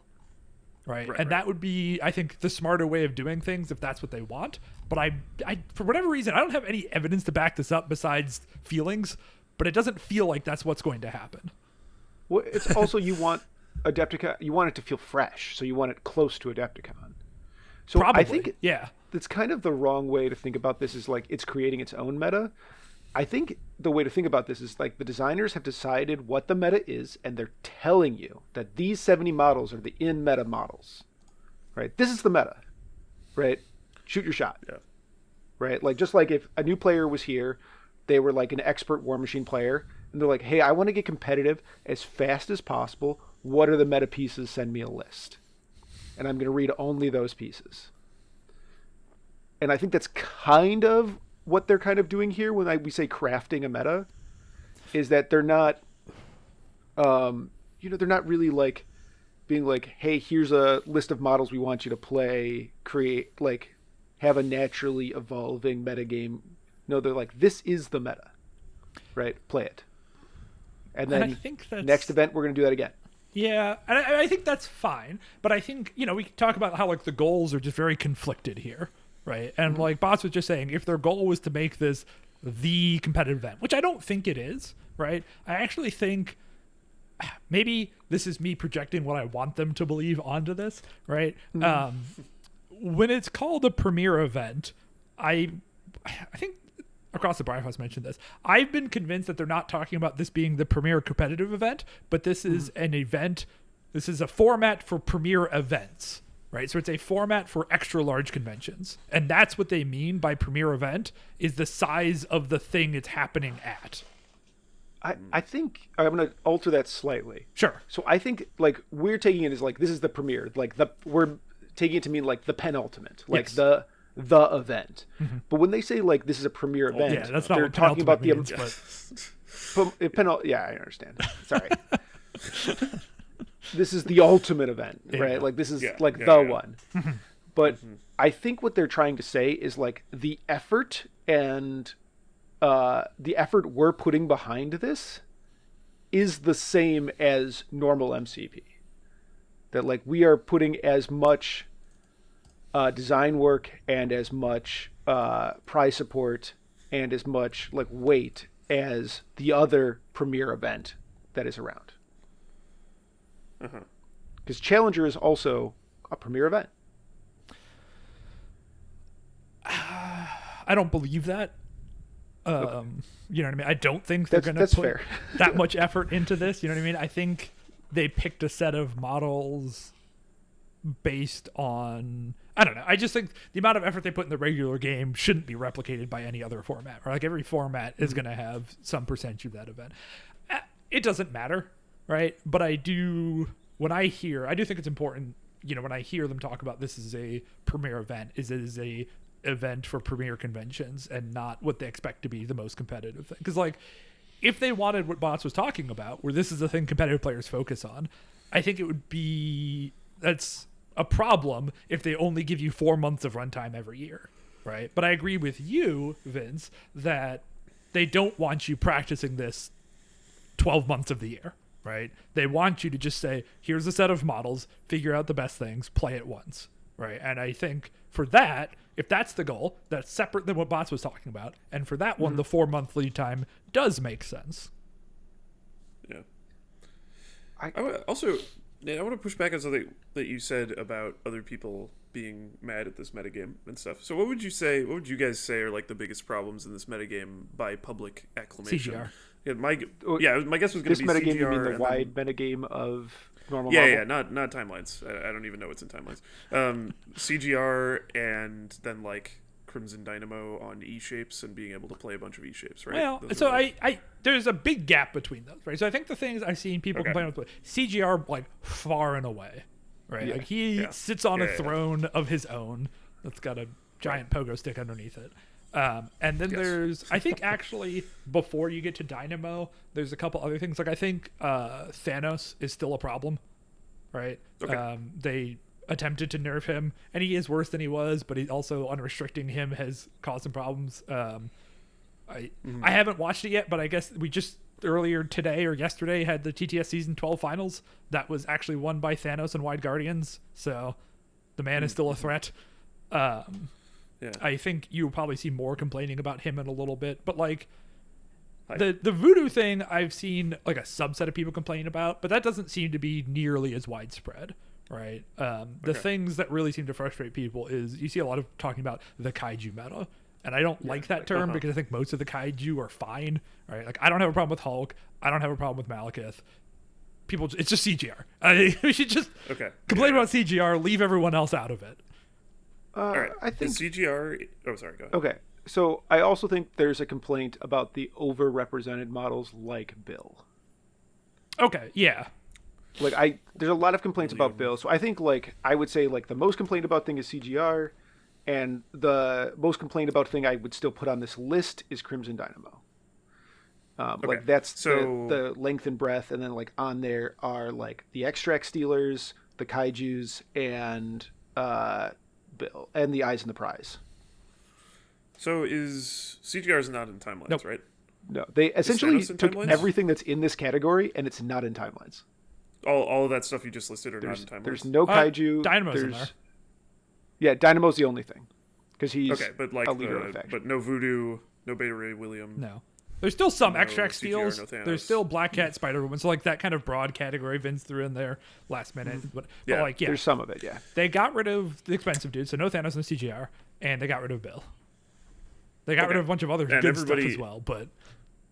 Right? And that would be, I think, the smarter way of doing things if that's what they want. But I for whatever reason, I don't have any evidence to back this up besides feelings, but it doesn't feel like that's what's going to happen. Well, it's also you want Adepticon, you want it to feel fresh, so you want it close to Adepticon. So Probably, I think that's kind of the wrong way to think about this, is like it's creating its own meta. I think the way to think about this is like the designers have decided what the meta is, and they're telling you that these 70 models are the in-meta models, right? This is the meta, right? Shoot your shot, right? Like just like if a new player was here, they were like an expert War Machine player, and they're like, hey, I want to get competitive as fast as possible. What are the meta pieces? Send me a list. And I'm going to read only those pieces. And I think that's kind of what they're kind of doing here when we say crafting a meta, is that they're not, they're not really like being like, hey, here's a list of models we want you to play, create, like have a naturally evolving meta game. No, they're like, this is the meta, right? Play it. and And I then think that's next event we're going to do that again. Yeah, and I think that's fine. But I think, we can talk about how, like, the goals are just very conflicted here, right? And, like, Bots was just saying, if their goal was to make this the competitive event, which I don't think it is, right? I actually think maybe this is me projecting what I want them to believe onto this, right? When it's called a premier event, I think across the Briarhouse mentioned this. I've been convinced that they're not talking about this being the premier competitive event, but this is an event. This is a format for premier events, right? So it's a format for extra large conventions. And that's what they mean by premier event, is the size of the thing it's happening at. I think I'm going to alter that slightly. Sure. So I think, like, we're taking it as, like, this is the premiere. Like, we're taking it to mean, like, the penultimate. Like, Yes. the event. But when they say, like, this is a premiere event, Yeah, that's not they're what talking about the means, but yeah, I understand. Sorry. This is the ultimate event, right? Like, this is the one. But I think what they're trying to say is, like, the effort and the effort we're putting behind this is the same as normal MCP. That, like, we are putting as much design work and as much prize support and as much, like, weight as the other premier event that is around. Because Challenger is also a premier event. I don't believe that. You know what I mean? I don't think they're going to That's put fair. that much effort into this. You know what I mean? I think they picked a set of models based on, I don't know. I just think the amount of effort they put in the regular game shouldn't be replicated by any other format. Or, like, every format is going to have some percentage of that event. It doesn't matter, right? But I do think it's important, when I hear them talk about this is a premier event, it is a event for premier conventions and not what they expect to be the most competitive thing. Because, like, if they wanted what Bots was talking about, where this is the thing competitive players focus on, I think it would be, that's a problem if they only give you 4 months of runtime every year, right? But I agree with you, Vince, that they don't want you practicing this 12 months of the year, right? They want you to just say, here's a set of models, figure out the best things, play it once, right? And I think for that, if that's the goal, that's separate than what Bots was talking about. And for that one, the 4-month lead time does make sense. Yeah. Also, I want to push back on something that you said about other people being mad at this metagame and stuff. So what would you guys say are, like, the biggest problems in this metagame by public acclamation? CGR. Yeah, my guess was going This to be metagame, CGR. you mean the and wide metagame of normal Yeah, Marvel? not timelines. I don't even know what's in timelines. CGR and then, like, Crimson Dynamo on E-shapes and being able to play a bunch of E-shapes, right? Well, Those so are, like, I there's a big gap between those, right? So I think the things I've seen people complain about CGR, like, far and away, right? Yeah. Like, he sits on a throne of his own that's got a giant pogo stick underneath it. And then there's, I think, actually, before you get to Dynamo, there's a couple other things. Like, I think Thanos is still a problem, right? Okay. They attempted to nerf him, and he is worse than he was, but he also, unrestricting him has caused some problems. I haven't watched it yet, but I guess we just earlier today or yesterday had the TTS Season 12 finals. That was actually won by Thanos and Wide Guardians, so the man is still a threat. Yeah. I think you'll probably see more complaining about him in a little bit, but, like, the voodoo thing I've seen, like, a subset of people complain about, but that doesn't seem to be nearly as widespread, right? The things that really seem to frustrate people is you see a lot of talking about the kaiju meta, and I don't like that term because I think most of the kaiju are fine, right? Like, I don't have a problem with Hulk. I don't have a problem with Malekith. People, it's just CGR. We should just complain about CGR, leave everyone else out of it. All right. I think the CGR. Oh, sorry. Go ahead. Okay, so I also think there's a complaint about the overrepresented models like Bill. Okay, yeah. Like, there's a lot of complaints about Bill, so I think, like, I would say, like, the most complained about thing is CGR, and the most complained about thing I would still put on this list is Crimson Dynamo. Like, that's the length and breadth, and then, like, on there are, like, the extract stealers, the kaijus, and Bill, and the eyes and the prize. So is CGR is not in timelines, Nope. right? No, they essentially Thanos in took timelines? everything that's in this category and it's not in timelines. All of that stuff you just listed are There's, not in timelines. there's no kaiju. Dynamo's in there's, there. Yeah, Dynamo's the only thing because he's okay, but like a leader of the faction. but no Voodoo, no Beta Ray William. No. There's still some No extract CGR, steals. no Thanos. There's still Black Cat, Spider Woman. So like that kind of broad category Vince threw in there last minute. But Yeah, like, yeah, There's some of it, yeah. they got rid of the expensive dude, so no Thanos and CGR, and they got rid of Bill. They got rid of a bunch of other And good stuff everybody- as well, but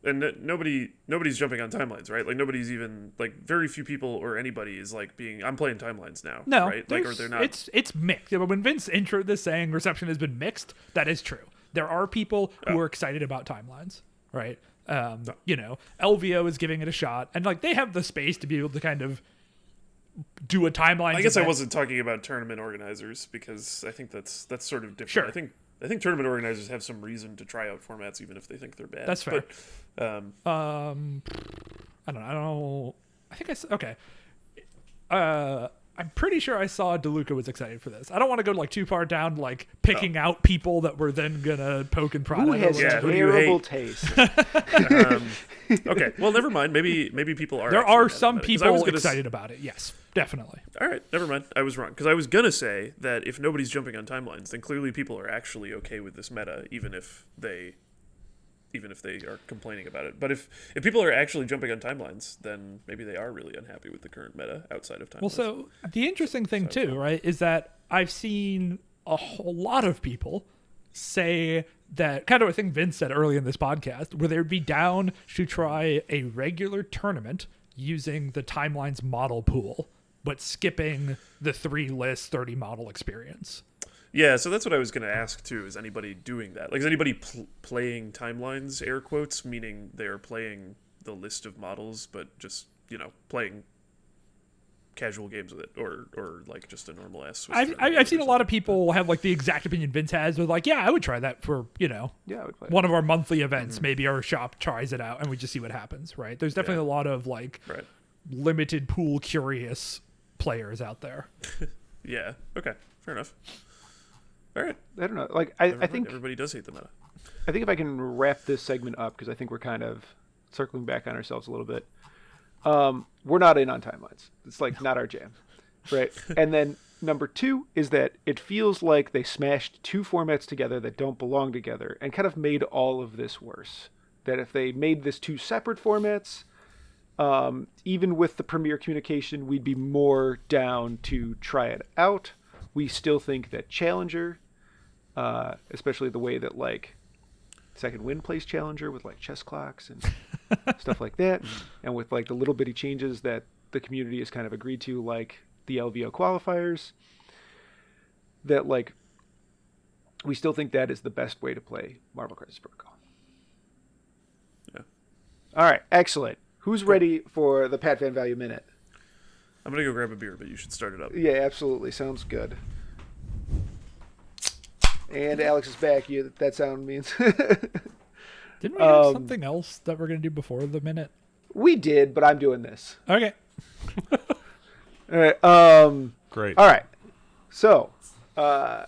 And nobody's jumping on timelines, right? Like nobody's even like very few people or anybody is like being I'm playing timelines now, no, right? Like or they're not. It's mixed. When Vince introed this saying reception has been mixed, that is true. There are people who are excited about timelines, right? You know, LVO is giving it a shot, and like they have the space to be able to kind of do a timeline. I guess I wasn't talking about tournament organizers because I think that's sort of different. Sure. I think tournament organizers have some reason to try out formats even if they think they're bad. That's fair. But, I don't know. I think okay. I'm pretty sure I saw DeLuca was excited for this. I don't want to go like too far down, like picking out people that we're then gonna poke and prod. Who at has or whatever. who do you terrible hate? taste? okay, well, never mind. Maybe people are. There actually are mad some about it, 'cause I was people gonna excited about it. Yes, definitely. All right, never mind. I was wrong because I was gonna say that if nobody's jumping on timelines, then clearly people are actually okay with this meta, even if they are complaining about it. But if people are actually jumping on timelines, then maybe they are really unhappy with the current meta outside of timelines. Well, so the interesting thing too, right, is that I've seen a whole lot of people say that kind of a thing Vince said early in this podcast, where they would be down to try a regular tournament using the timelines model pool, but skipping the 3-list 30 model experience. Yeah, so that's what I was going to ask too. Is anybody doing that? Like, is anybody playing timelines? Air quotes, meaning they are playing the list of models, but just playing casual games with it, or like just a normal ass. I've seen a lot of people have like the exact opinion Vince has, with like, yeah, I would try that for Yeah, I would play one of our monthly events. Maybe our shop tries it out and we just see what happens. Right? There's definitely a lot of like limited pool curious players out there. Yeah. Okay. Fair enough. All right. I don't know. Like I think everybody does hate the meta. I think if I can wrap this segment up, because I think we're kind of circling back on ourselves a little bit. We're not in on timelines. It's like not our jam, right? And then number 2 is that it feels like they smashed 2 formats together that don't belong together and kind of made all of this worse. That if they made this 2 separate formats, even with the Premier communication, we'd be more down to try it out. We still think that Challenger, especially the way that like Second Wind plays Challenger with like chess clocks and stuff like that, and with like the little bitty changes that the community has kind of agreed to, like the LVO qualifiers, that like we still think that is the best way to play Marvel Crisis Protocol. Yeah. All right, excellent. Who's ready for the Pat Van Value Minute? I'm gonna go grab a beer, but you should start it up. Yeah, absolutely. Sounds good. And Alex is back. That sound means. Didn't we have something else that we're going to do before the minute? We did, but I'm doing this. Okay. All right. Great. All right. So, the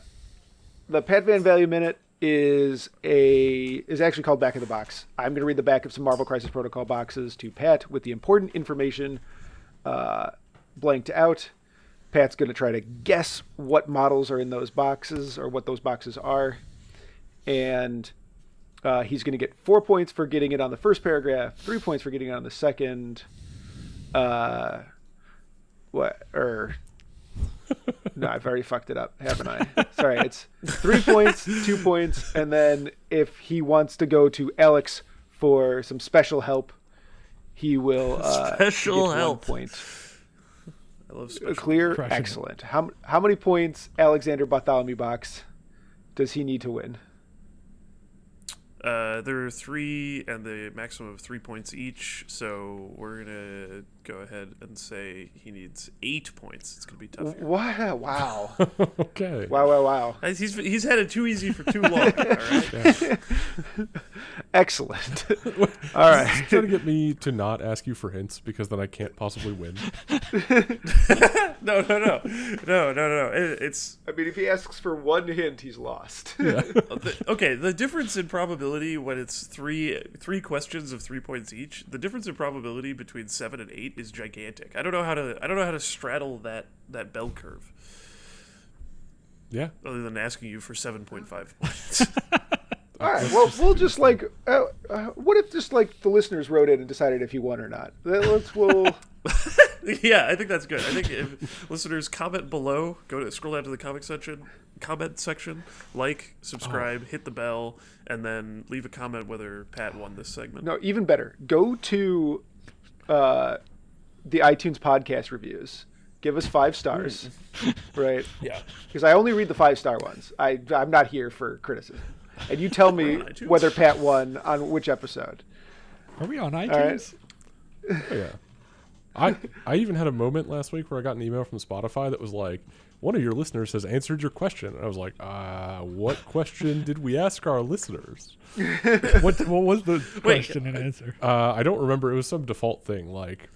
Pat Van Value Minute is actually called Back of the Box. I'm going to read the back of some Marvel Crisis Protocol boxes to Pat with the important information blanked out. Pat's going to try to guess what models are in those boxes or what those boxes are. And he's going to get 4 points for getting it on the first paragraph, 3 points for getting it on the second. No, I've already fucked it up, haven't I? Sorry, it's 3 points, 2 points, and then if he wants to go to Alex for some special help, he will Special get help. 1 point. I love special. Clear, Crushing it. excellent. How many points, Alexander Bartholomew box, does he need to win? There are 3 and the maximum of 3 points each, so we're gonna go ahead and say he needs 8 points. It's gonna be tough here. Wow. Okay. Wow. He's had it too easy for too long. All right. Excellent. All right. Trying to get me to not ask you for hints because then I can't possibly win. No. It's I mean, if he asks for one hint, he's lost. Yeah. okay. The difference in probability probability when it's three questions of 3 points each. The difference in probability between 7 and 8 is gigantic. I don't know how to straddle that bell curve. Yeah. Other than asking you for 7.5 points. All right. Well, we'll just like. What if just like the listeners wrote in and decided if you won or not? We'll. Yeah, I think that's good. I think if listeners comment below, scroll down to the comment section, like, subscribe, hit the bell, and then leave a comment whether Pat won this segment. No, even better. Go to the iTunes podcast reviews. Give us 5 stars, right? Yeah. Because I only read the 5-star ones. I'm not here for criticism. And you tell me whether Pat won on which episode. Are we on iTunes? Oh, yeah. I even had a moment last week where I got an email from Spotify that was like, one of your listeners has answered your question. And I was like, what question did we ask our listeners? What was the question and answer? I don't remember. It was some default thing like,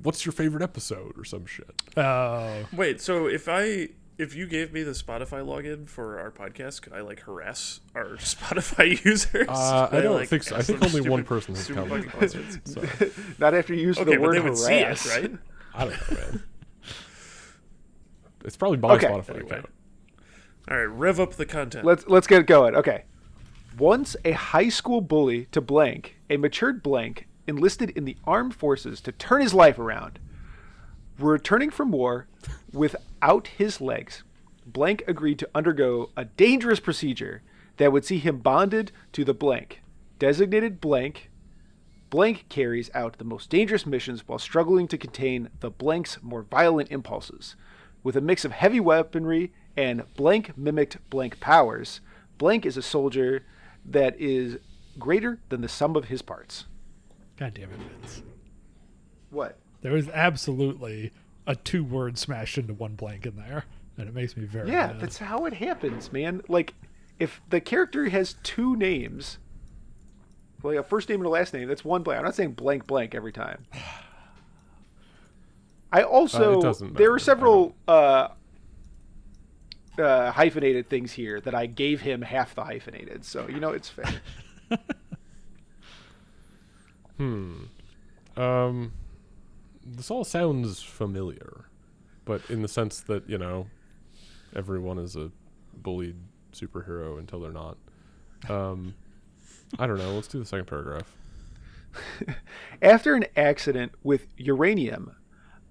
what's your favorite episode or some shit. Oh. Wait, so if you gave me the Spotify login for our podcast, could I like harass our Spotify users? I don't think so. I ask think them only one stupid- person has stupid commented. fucking questions? So, Not after you use Okay, the but word they would see harass. it, right? I don't know, man. It's probably my Okay. Spotify Anyway. account. All right, rev up the content. Let's get it going. Okay. Once a high school bully to blank, a matured blank enlisted in the armed forces to turn his life around. Returning from war without his legs, blank agreed to undergo a dangerous procedure that would see him bonded to the blank. Designated blank, blank carries out the most dangerous missions while struggling to contain the blank's more violent impulses. With a mix of heavy weaponry and blank mimicked blank powers, blank is a soldier that is greater than the sum of his parts. God damn it, Vince. What? There was absolutely a 2-word smashed into one blank in there, and it makes me very Yeah, mad. that's how it happens, man. Like, if the character has 2 names, like a first name and a last name, that's one blank. I'm not saying blank blank every time. I also It doesn't there matter. are several hyphenated things here that I gave him half the hyphenated, so it's fair. This all sounds familiar, but in the sense that, everyone is a bullied superhero until they're not. I don't know. Let's do the second paragraph. After an accident with uranium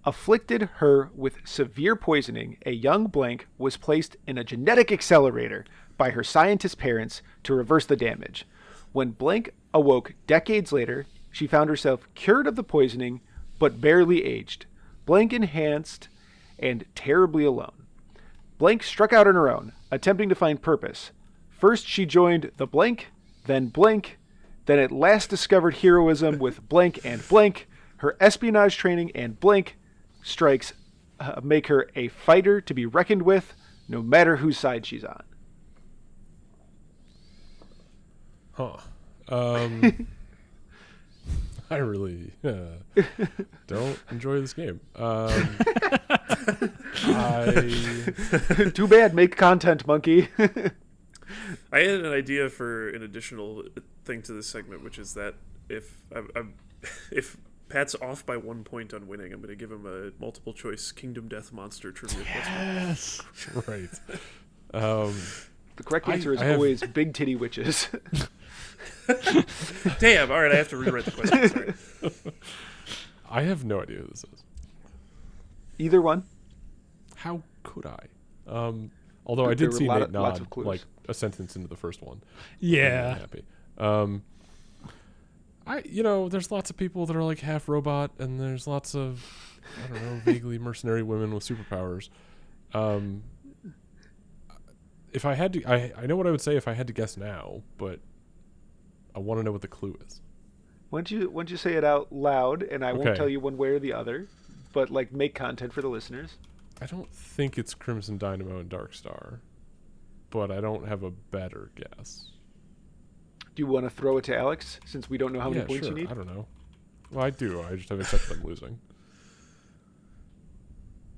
afflicted her with severe poisoning, a young blank was placed in a genetic accelerator by her scientist parents to reverse the damage. When blank awoke decades later, she found herself cured of the poisoning, but barely aged. Blank enhanced and terribly alone. Blank struck out on her own, attempting to find purpose. First she joined the blank, then at last discovered heroism with blank and blank. Her espionage training and blank strikes make her a fighter to be reckoned with, no matter whose side she's on. Huh. I really don't enjoy this game. Too bad. Make content, monkey. I had an idea for an additional thing to this segment, which is that if Pat's off by 1 point on winning, I'm going to give him a multiple choice Kingdom Death Monster trivia question. Yes. Right. The correct answer is I have- always big titty witches. Damn! All right, I have to rewrite the question. Sorry. I have no idea who this is. Either one. How could I? Although I There did were see Nate lots nod of clues. like a sentence into the first one. Yeah. I'm happy. There's lots of people that are like half robot, and there's lots of vaguely mercenary women with superpowers. If I had to, I know what I would say if I had to guess now, but I want to know what the clue is. Why don't you say it out loud, and I won't Okay. tell you one way or the other, but like make content for the listeners. I don't think it's Crimson Dynamo and Dark Star, but I don't have a better guess. Do you want to throw it to Alex since we don't know how many Yeah, points sure. you need? I don't know. Well, I do. I just have accepted I'm losing.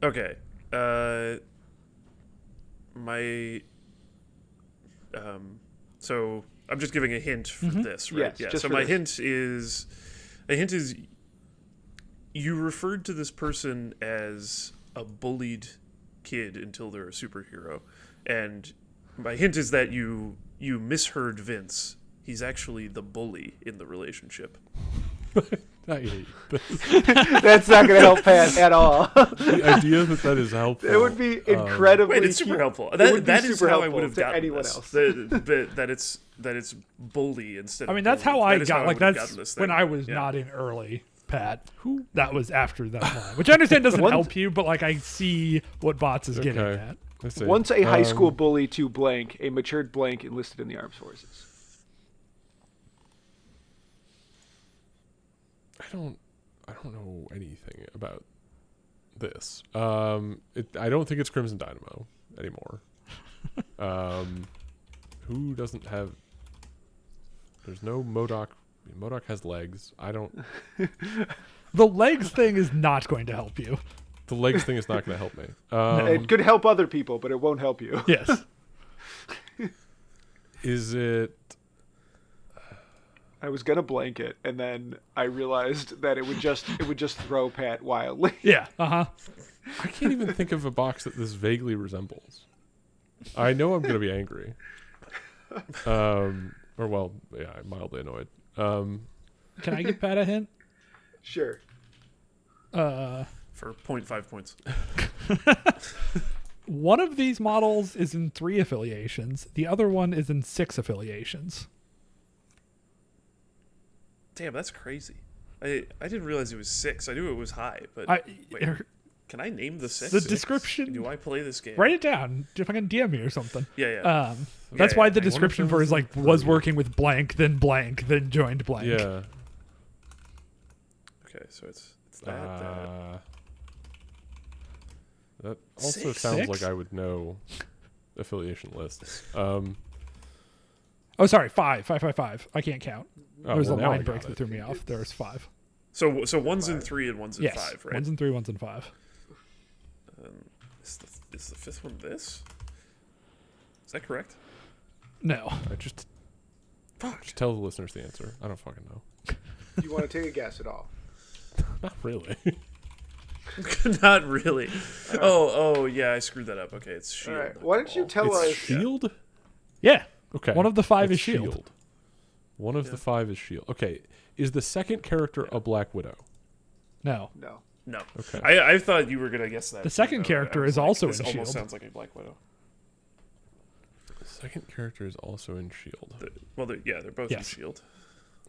Okay. So I'm just giving a hint for this, right? Yes, yeah. just So for my this. hint is you referred to this person as a bullied kid until they're a superhero, and my hint is that you misheard Vince. He's actually the bully in the relationship. I hate this. That's not going to help Pat at all. The idea that is helpful. It would be incredibly. Wait, it's super helpful. It would be That is super how I helpful would have to gotten anyone this. else. That it's bully instead. I mean, of that's bully. how I That is got. Like would have that's gotten this when thing. I was Yeah. nodding early, Pat. That was after that line, which I understand doesn't help you, but like I see what Bots is getting Okay. at. I see. Once a high school bully to blank, a matured blank enlisted in the armed forces. I don't know anything about this. I don't think it's Crimson Dynamo anymore. Who doesn't have? There's no MODOK. MODOK has legs. I don't. The legs thing is not going to help you. The legs thing is not going to help me. It could help other people, but it won't help you. Yes. Is it? I was gonna blank it, and then I realized that it would just throw Pat wildly. Yeah. I I can't even think of a box that this vaguely resembles. I know I'm going to be angry. Or well, yeah, I'm mildly annoyed. Can I give Pat a hint? Sure. For 0.5 points. One of these models is in 3 affiliations. The other one is in 6 affiliations. Damn, that's crazy. I didn't realize it was 6. I knew it was high, but wait, can I name the 6? The description. Do I play this game? Write it down. If I can DM me or something. Yeah. That's Yeah, why yeah. the description for it is like was working with blank, then joined blank. Yeah. Okay, so it's that. That also 6? sounds 6? like I would know affiliation lists. Oh, sorry, 5. I can't count. Oh, There's well, a now I line got break that it. threw me off. There's 5. So 1's in 3 and 1's in Yes. 5, right? 1's in 3, 1's in 5. Is the 5th one this? Is that correct? No. I just tell the listeners the answer. I don't fucking know. You want to take a guess at all? Not really. Not really. Oh, yeah, I screwed that up. Okay, it's Shield. All right. Why don't you tell It's us? Shield? Yeah. Okay. One of the 5 It's is Shield. One of the 5 is Shield. Okay. Is the second character a Black Widow? No. No. No. Okay. I thought you were going to guess that. The second though. character I was is also this in almost S.H.I.E.L.D.. sounds like a Black Widow. The second character is also in Shield. They're both Yes. in Shield.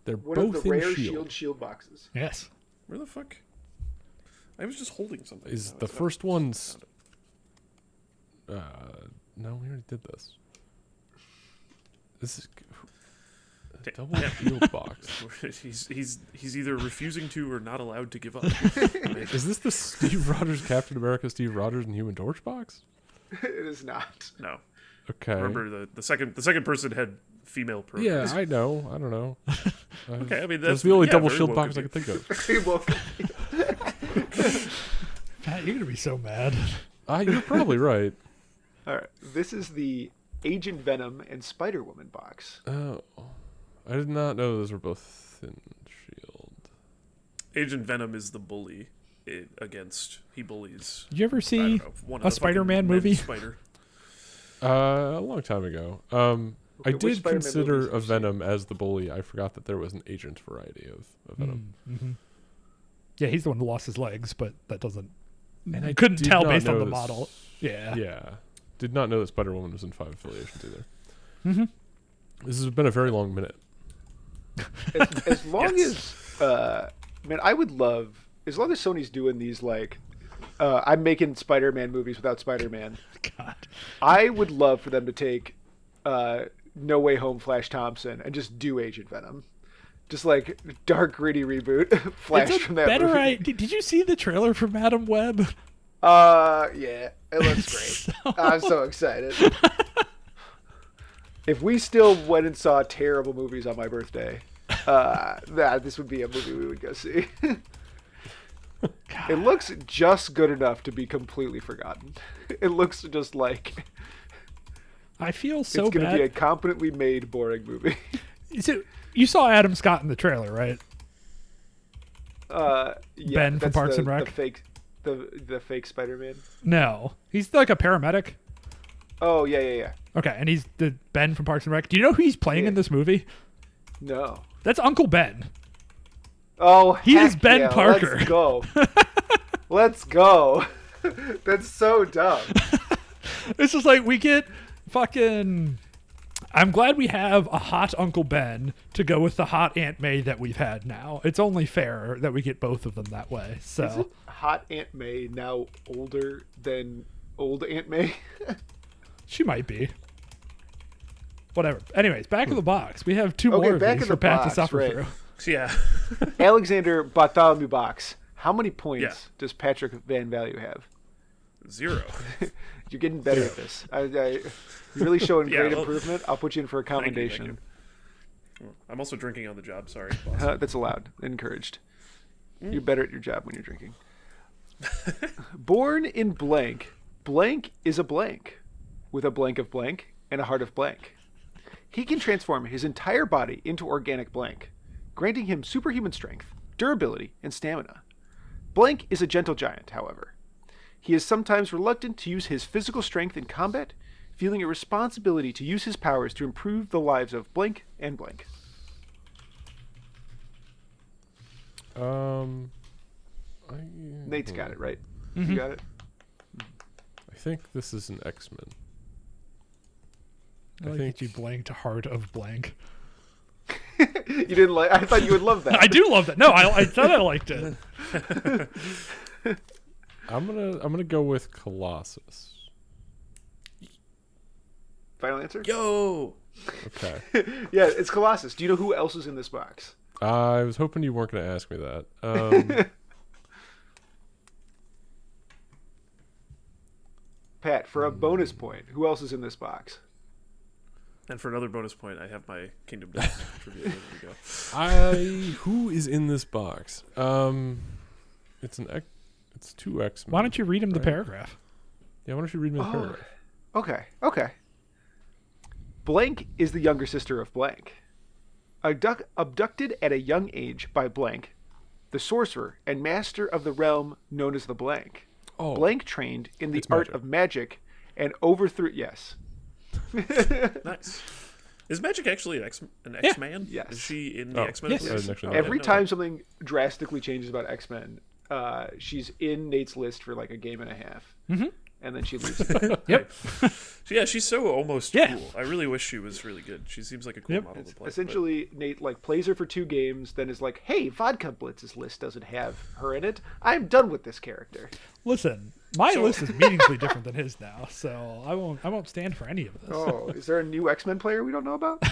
They're One both of the in rare Shield. shield boxes. Yes. Where the fuck? I was just holding something. Is No, the it's not. first one's? No, we already did this. This is a double Yeah. Shield box. He's either refusing to or not allowed to give up. Is this the Steve Rogers, Captain America, Steve Rogers, and Human Torch box? It is not. No. Okay. Remember the second person had female Yeah, pronouns. I know. I don't know. Okay, I mean That's that's the only double very shield well box I could could be. think of. Well, Pat, you're going to be so mad. You're probably right. all right. This is the Agent Venom and Spider-Woman box. Oh, I did not know those were both in Shield. Agent Venom is the bully. He bullies. Did you ever I see don't know, one of a the Spider-Man fucking men movie? Spider. A long time ago. I which did Spider-Man consider movies a have you Venom as the bully. I forgot that there was an agent variety of Venom. Mm-hmm. Yeah, he's the one who lost his legs, but that doesn't. And I I couldn't did tell not based on know the this- model. Yeah. Yeah. Did not know that Spider-Woman was in 5 affiliations either. Mm-hmm. This has been a very long minute. As long Yes. as, man, I would love, as long as Sony's doing these, like, I'm making Spider-Man movies without Spider-Man. God. I would love for them to take No Way Home Flash Thompson and just do Agent Venom. Just like dark, gritty reboot. Flash It's a from that better movie. Did you see the trailer for Madam Web? Yeah, it looks great. I'm so excited. If we still went and saw terrible movies on my birthday, this would be a movie we would go see. It looks just good enough to be completely forgotten. It looks just like I feel so It's going to bad. be a competently made, boring movie. So, you saw Adam Scott in the trailer, right? Yeah, Ben from that's Parks and Rec? the fake Spider-Man. No. He's like a paramedic. Oh, yeah. Okay, and he's the Ben from Parks and Rec. Do you know who he's playing in this movie? No. That's Uncle Ben. Oh, He is heck Ben yeah, Parker. Let's go. Let's go. That's so dumb. It's just like we get fucking... I'm glad we have a hot Uncle Ben to go with the hot Aunt May that we've had now. It's only fair that we get both of them that way. So Isn't hot Aunt May now older than old Aunt May? she might be. Whatever. Anyways, back of the box. We have two more of back these of for the Pat to box, suffer right. through. Yeah. Alexander Bartholomew Box. How many points Yeah. does Patrick Van Value have? 0. You're getting better at this. You're really showing Yeah, great well, improvement. I'll put you in for a Thank you. commendation. I'm also drinking on the job. Sorry. boss. That's allowed. Encouraged. You're better at your job when you're drinking. Born in blank. Blank is a blank. With a blank of blank and a heart of blank. He can transform his entire body into organic blank, granting him superhuman strength, durability, and stamina. Blank is a gentle giant, however. He is sometimes reluctant to use his physical strength in combat, feeling a responsibility to use his powers to improve the lives of blank and blank. Nate's got it, right? You got it? I think this is an X-Men. I like think- that you blanked heart of blank. You didn't like? I thought you would love that. I do love that. No, I thought I liked it. I'm gonna go with Colossus. Final answer? Yo. Okay. Yeah, it's Colossus. Do you know who else is in this box? I was hoping you weren't gonna ask me that. Pat, for a bonus point, who else is in this box? And for another bonus point, I have my Kingdom Death trivia. There we go. Who is in this box? It's it's 2 X-Men. Why don't you read him the Right. paragraph? Yeah, why don't you read me the Oh. paragraph? Okay. Blank is the younger sister of Blank. Abducted at a young age by Blank, the sorcerer and master of the realm known as the Blank. Oh, Blank trained in the It's art magic. of magic and overthrew... Yes. Nice. Is Magic actually an X-Man? Yes. Is she in the Oh, X-Men? yes. at I least? didn't actually Oh, know I Every didn't know time something drastically changes about X-Men, she's in Nate's list for like a game and a half. Mm-hmm. And then she leaves. Yep. Yeah, she's so almost Yeah. cool. I really wish she was really good. She seems like a cool Yep. model to play. Essentially, Nate like plays her for 2 games, then is like, "Hey, Vodka Blitz's list doesn't have her in it. I'm done with this character." Listen, my list is meaningfully different than his now, so I won't stand for any of this. Oh, is there a new X-Men player we don't know about?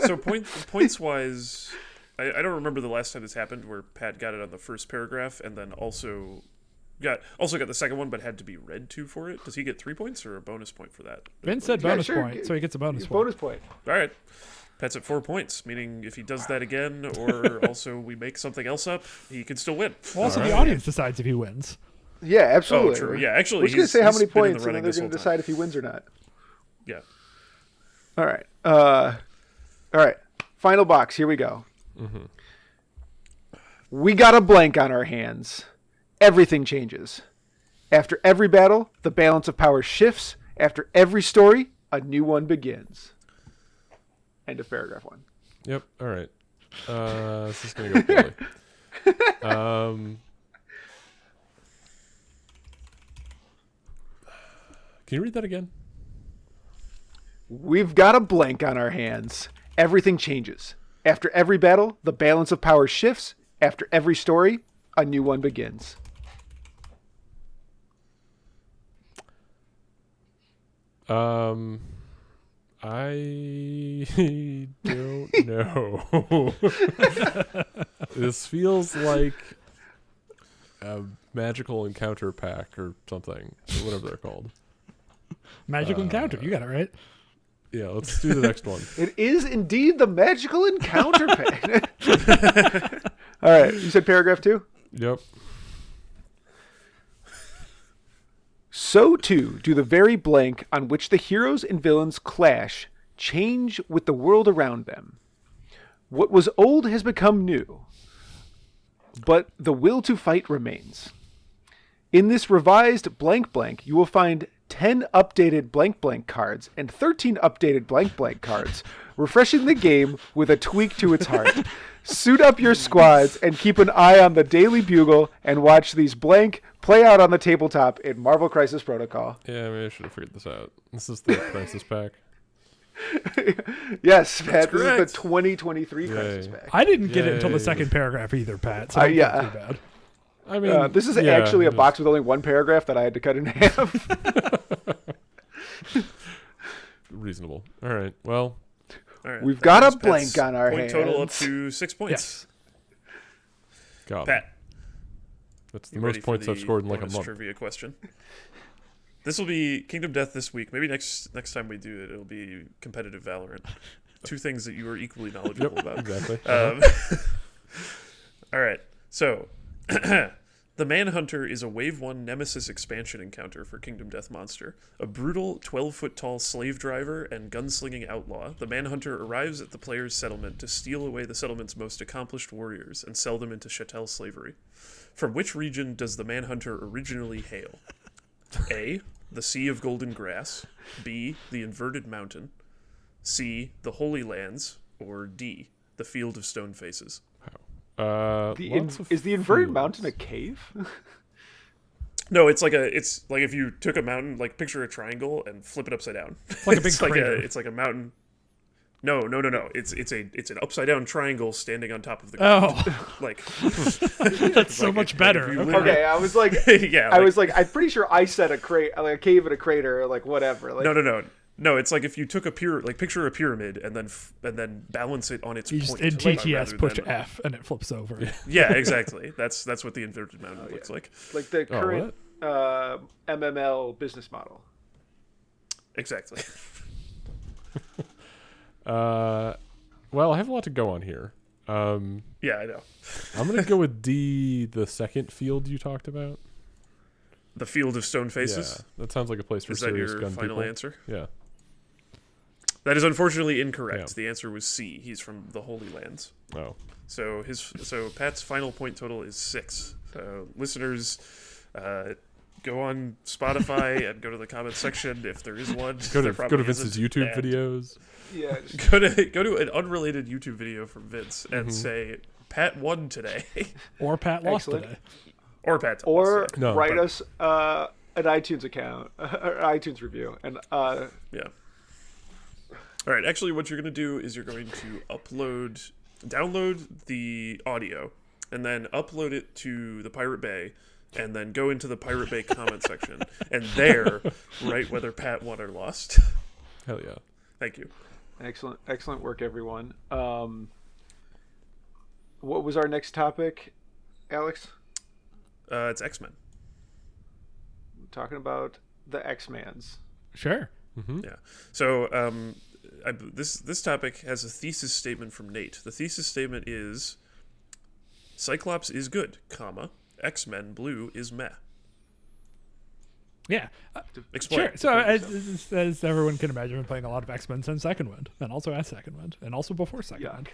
So points wise, I don't remember the last time this happened where Pat got it on the first paragraph and then also got the second one, but had to be read to for it. Does he get 3 points or a bonus point for that? Vince said Yeah, bonus sure. point, so he gets a bonus point. Bonus point. All right. Pat's at 4 points, meaning if he does that again, or also we make something else up, he can still win. Well, also, All the right. audience decides if he wins. Yeah, absolutely. Oh, true. Yeah, actually, we're just gonna he's- say how he's many been in the points, and running then they're this gonna whole decide if he wins or not. Yeah. All right. All right. Final box. Here we go. Mm-hmm. We got a blank on our hands. Everything changes. After every battle, the balance of power shifts. After every story, a new one begins. End of paragraph 1. Yep. All right. This is gonna go poorly. Can you read that again? We've got a blank on our hands. Everything changes. After every battle, the balance of power shifts. After every story, a new one begins. I don't know. This feels like a magical encounter pack or something, or whatever they're called. Magical encounter. You got it right. Yeah, let's do the next one. It is indeed the magical encounter pack. All right. You said paragraph 2? Yep. So too do the very blank on which the heroes and villains clash change with the world around them. What was old has become new, but the will to fight remains. In this revised blank blank, you will find 10 updated blank blank cards and 13 updated blank blank cards, refreshing the game with a tweak to its heart. Suit up your squads and keep an eye on the Daily Bugle and watch these blank play out on the tabletop in Marvel Crisis Protocol. Yeah, maybe I should have figured this out. This is the Crisis Pack. Yes, Pat, this is correct. the 2023 Crisis Yay. Pack. I didn't get it until the Yay. second paragraph either, Pat. So Yeah. not too bad. I mean, This is yeah, actually a it is. box with only one paragraph that I had to cut in half. Reasonable. All right. Well, All right. We've that got a was blank on our point total up hands. to 6 points. Yes. God, Pat, that's the you most ready for points I've the scored in like a bonus month. trivia question. This will be Kingdom Death this week. Maybe next time we do it, it'll be competitive Valorant. Two things that you are equally knowledgeable about. Exactly. All right. So, the Manhunter is a Wave 1 Nemesis expansion encounter for Kingdom Death Monster. A brutal 12-foot-tall slave driver and gunslinging outlaw, the Manhunter arrives at the player's settlement to steal away the settlement's most accomplished warriors and sell them into chattel slavery. From which region does the Manhunter originally hail? A. The Sea of Golden Grass. B. The Inverted Mountain. C. The Holy Lands. Or D. The Field of Stone Faces. Is the inverted mountain a cave? No, it's like if you took a mountain, like picture a triangle and flip it upside down. It's like a big crater. It's like a mountain. No. It's an upside down triangle standing on top of the ground. Oh, Like that's so much better. if you Okay. literally- Okay, I was like, yeah. I was like, I'm pretty sure I said a like a cave and a crater, like whatever. Like, No, it's like if you took picture a pyramid and then balance it on its You just point. in TTS rather push than- F and it flips over. Yeah, exactly. That's what the inverted mountain looks like. like the current MML business model. Exactly. Well, I have a lot to go on here. Yeah, I know. I'm gonna go with D, the second field you talked about. The Field of Stone Faces. Yeah, that sounds like a place for Is that serious your gun final people. answer? Yeah. That is unfortunately incorrect. Yeah. The answer was C. He's from the Holy Lands. Oh. So Pat's final point total is 6. So listeners, go on Spotify and go to the comments section if there is one. Go There to probably Vince's isn't. YouTube And videos. Yeah. Go to an unrelated YouTube video from Vince and say Pat won today, Or Pat lost Excellent. today. or Pat Or No, write but- us an iTunes account, or iTunes review, and Yeah. All right. Actually, what you're going to do is you're going to download the audio, and then upload it to the Pirate Bay, and then go into the Pirate Bay comment section, and there write whether Pat won or lost. Hell yeah. Thank you. excellent work, everyone. What was our next topic, Alex? It's X-Men. Talking about the X-Mans. Sure. Yeah. So this topic has a thesis statement from Nate. The thesis statement is Cyclops is good, comma, X-Men Blue is meh. Yeah. Explain. Sure. So as everyone can imagine, I've been playing a lot of X-Men since Second Wind, and also at Second Wind, and also before Second Yuck.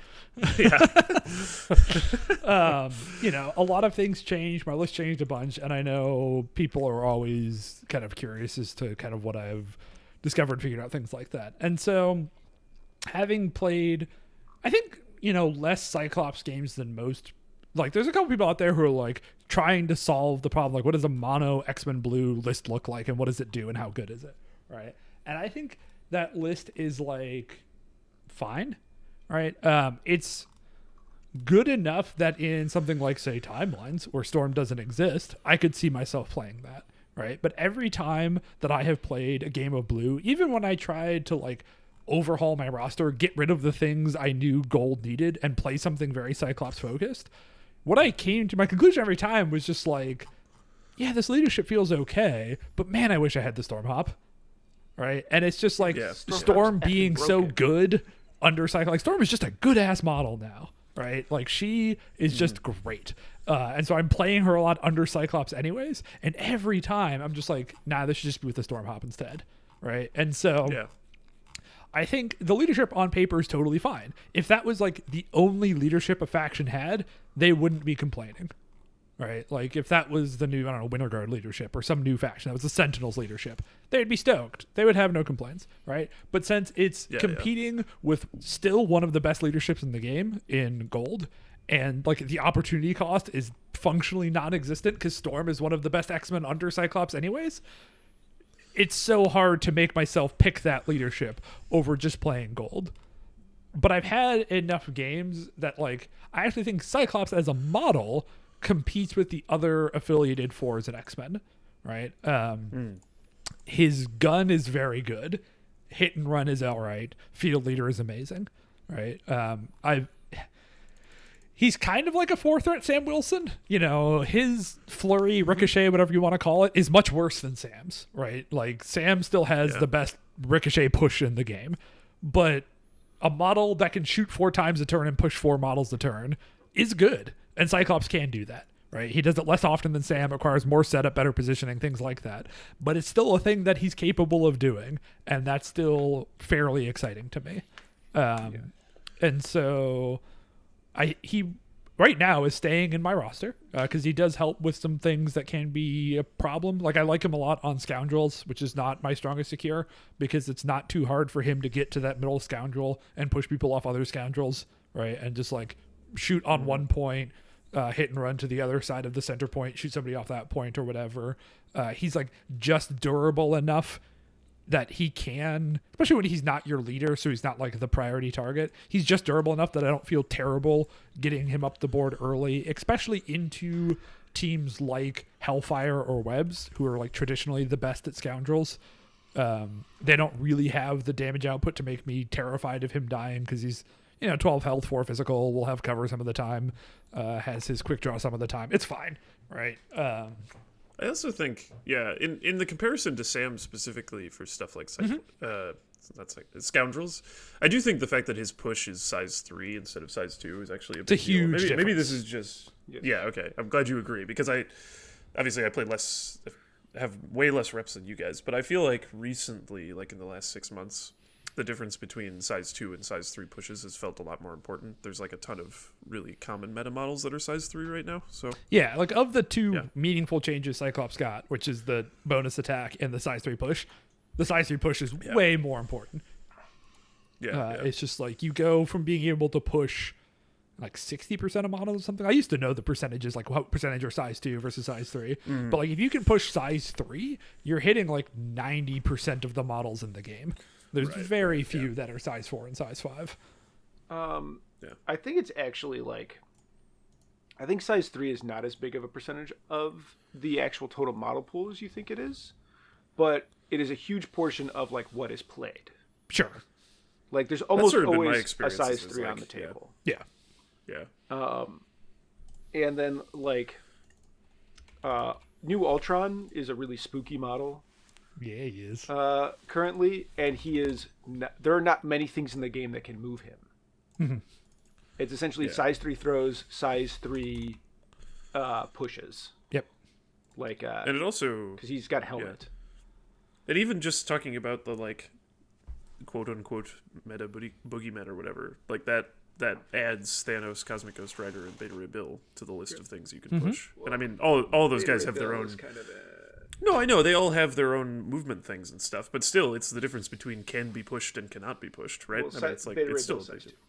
Wind. A lot of things changed. My list changed a bunch, and I know people are always kind of curious as to kind of what I've discovered, figured out, things like that. And so, having played, I think, less Cyclops games than most. Like, there's a couple people out there who are like trying to solve the problem. Like, what does a mono X-Men Blue list look like, and what does it do, and how good is it, right? And I think that list is like fine, right? It's good enough that in something like, say, Timelines, where Storm doesn't exist, I could see myself playing that, right? But every time that I have played a game of Blue, even when I tried to like overhaul my roster, get rid of the things I knew Gold needed, and play something very Cyclops focused, what I came to my conclusion every time was just like, yeah, this leadership feels okay, but man, I wish I had the Storm Hop, right? And it's just like Yeah. Storm being so broken. good under Cyclops. Like, Storm is just a good ass model now. right? Like she is just great. And so I'm playing her a lot under Cyclops anyways. And every time I'm just like, nah, this should just be with the Stormhawk instead. Right. And so Yeah. I think the leadership on paper is totally fine. If that was like the only leadership a faction had, they wouldn't be complaining. Right? Like if that was the new, I don't know, Winter Guard leadership or some new faction that was the Sentinels leadership, they'd be stoked. They would have no complaints, right? But since it's competing with still one of the best leaderships in the game in gold, and like the opportunity cost is functionally non-existent because Storm is one of the best X-Men under Cyclops anyways, it's so hard to make myself pick that leadership over just playing gold. But I've had enough games that like I actually think Cyclops as a model competes with the other affiliated fours in X-Men, right? His gun is very good. Hit and run is all right. Field leader is amazing, right? He's kind of like a 4-threat Sam Wilson. You know, his flurry, ricochet, whatever you want to call it, is much worse than Sam's, right? Like Sam still has the best ricochet push in the game, but a model that can shoot 4 times a turn and push 4 models a turn is good. And Cyclops can do that, right? He does it less often than Sam, requires more setup, better positioning, things like that. But it's still a thing that he's capable of doing, and that's still fairly exciting to me. And so he right now is staying in my roster because he does help with some things that can be a problem. Like I like him a lot on Scoundrels, which is not my strongest secure because it's not too hard for him to get to that middle scoundrel and push people off other scoundrels, right? And just like shoot on one point, hit and run to the other side of the center point, shoot somebody off that point or whatever. He's like just durable enough that he can, especially when he's not your leader, so he's not like the priority target. He's just durable enough that I don't feel terrible getting him up the board early, especially into teams like Hellfire or Webs, who are like traditionally the best at Scoundrels. They don't really have the damage output to make me terrified of him dying because he's, 12 health, 4 physical, will have cover some of the time, has his quick draw some of the time. It's fine, right? I also think, in the comparison to Sam specifically for stuff like that's like Scoundrels, I do think the fact that his push is size 3 instead of size 2 is actually a big huge deal. Maybe this difference. is just okay. I'm glad you agree because I play less, have way less reps than you guys, but I feel like recently, like in the last 6 months, the difference between size 2 and size 3 pushes has felt a lot more important. There's like a ton of really common meta models that are size 3 right now. So yeah, like of the 2 meaningful changes Cyclops got, which is the bonus attack and the size 3 push, the size 3 push is way more important. It's just like you go from being able to push like 60% of models or something. I used to know the percentages, like what percentage are size 2 versus size 3. But like if you can push size 3, you're hitting like 90% of the models in the game. There's very few that are size 4 and size 5. I think it's actually like, I think size 3 is not as big of a percentage of the actual total model pool as you think it is, but it is a huge portion of like what is played. Sure. Like there's almost sort of been my always a experience size is 3 like, on the table. Yeah. And then like New Ultron is a really spooky model. Yeah, he is. Currently, and he is there are not many things in the game that can move him. It's essentially size 3 throws, size 3 pushes. Yep. Like and it also because he's got helmet. And even just talking about the like quote unquote meta boogeyman or whatever, like that adds Thanos, Cosmic Ghost Rider, and Beta Ray Bill to the list of things you can push. And I mean, all of those guys have their own. No, I know they all have their own movement things and stuff, but still, it's the difference between can be pushed and cannot be pushed, right? Well, I mean, it's like Beta Ray it's still Bill's a big size deal.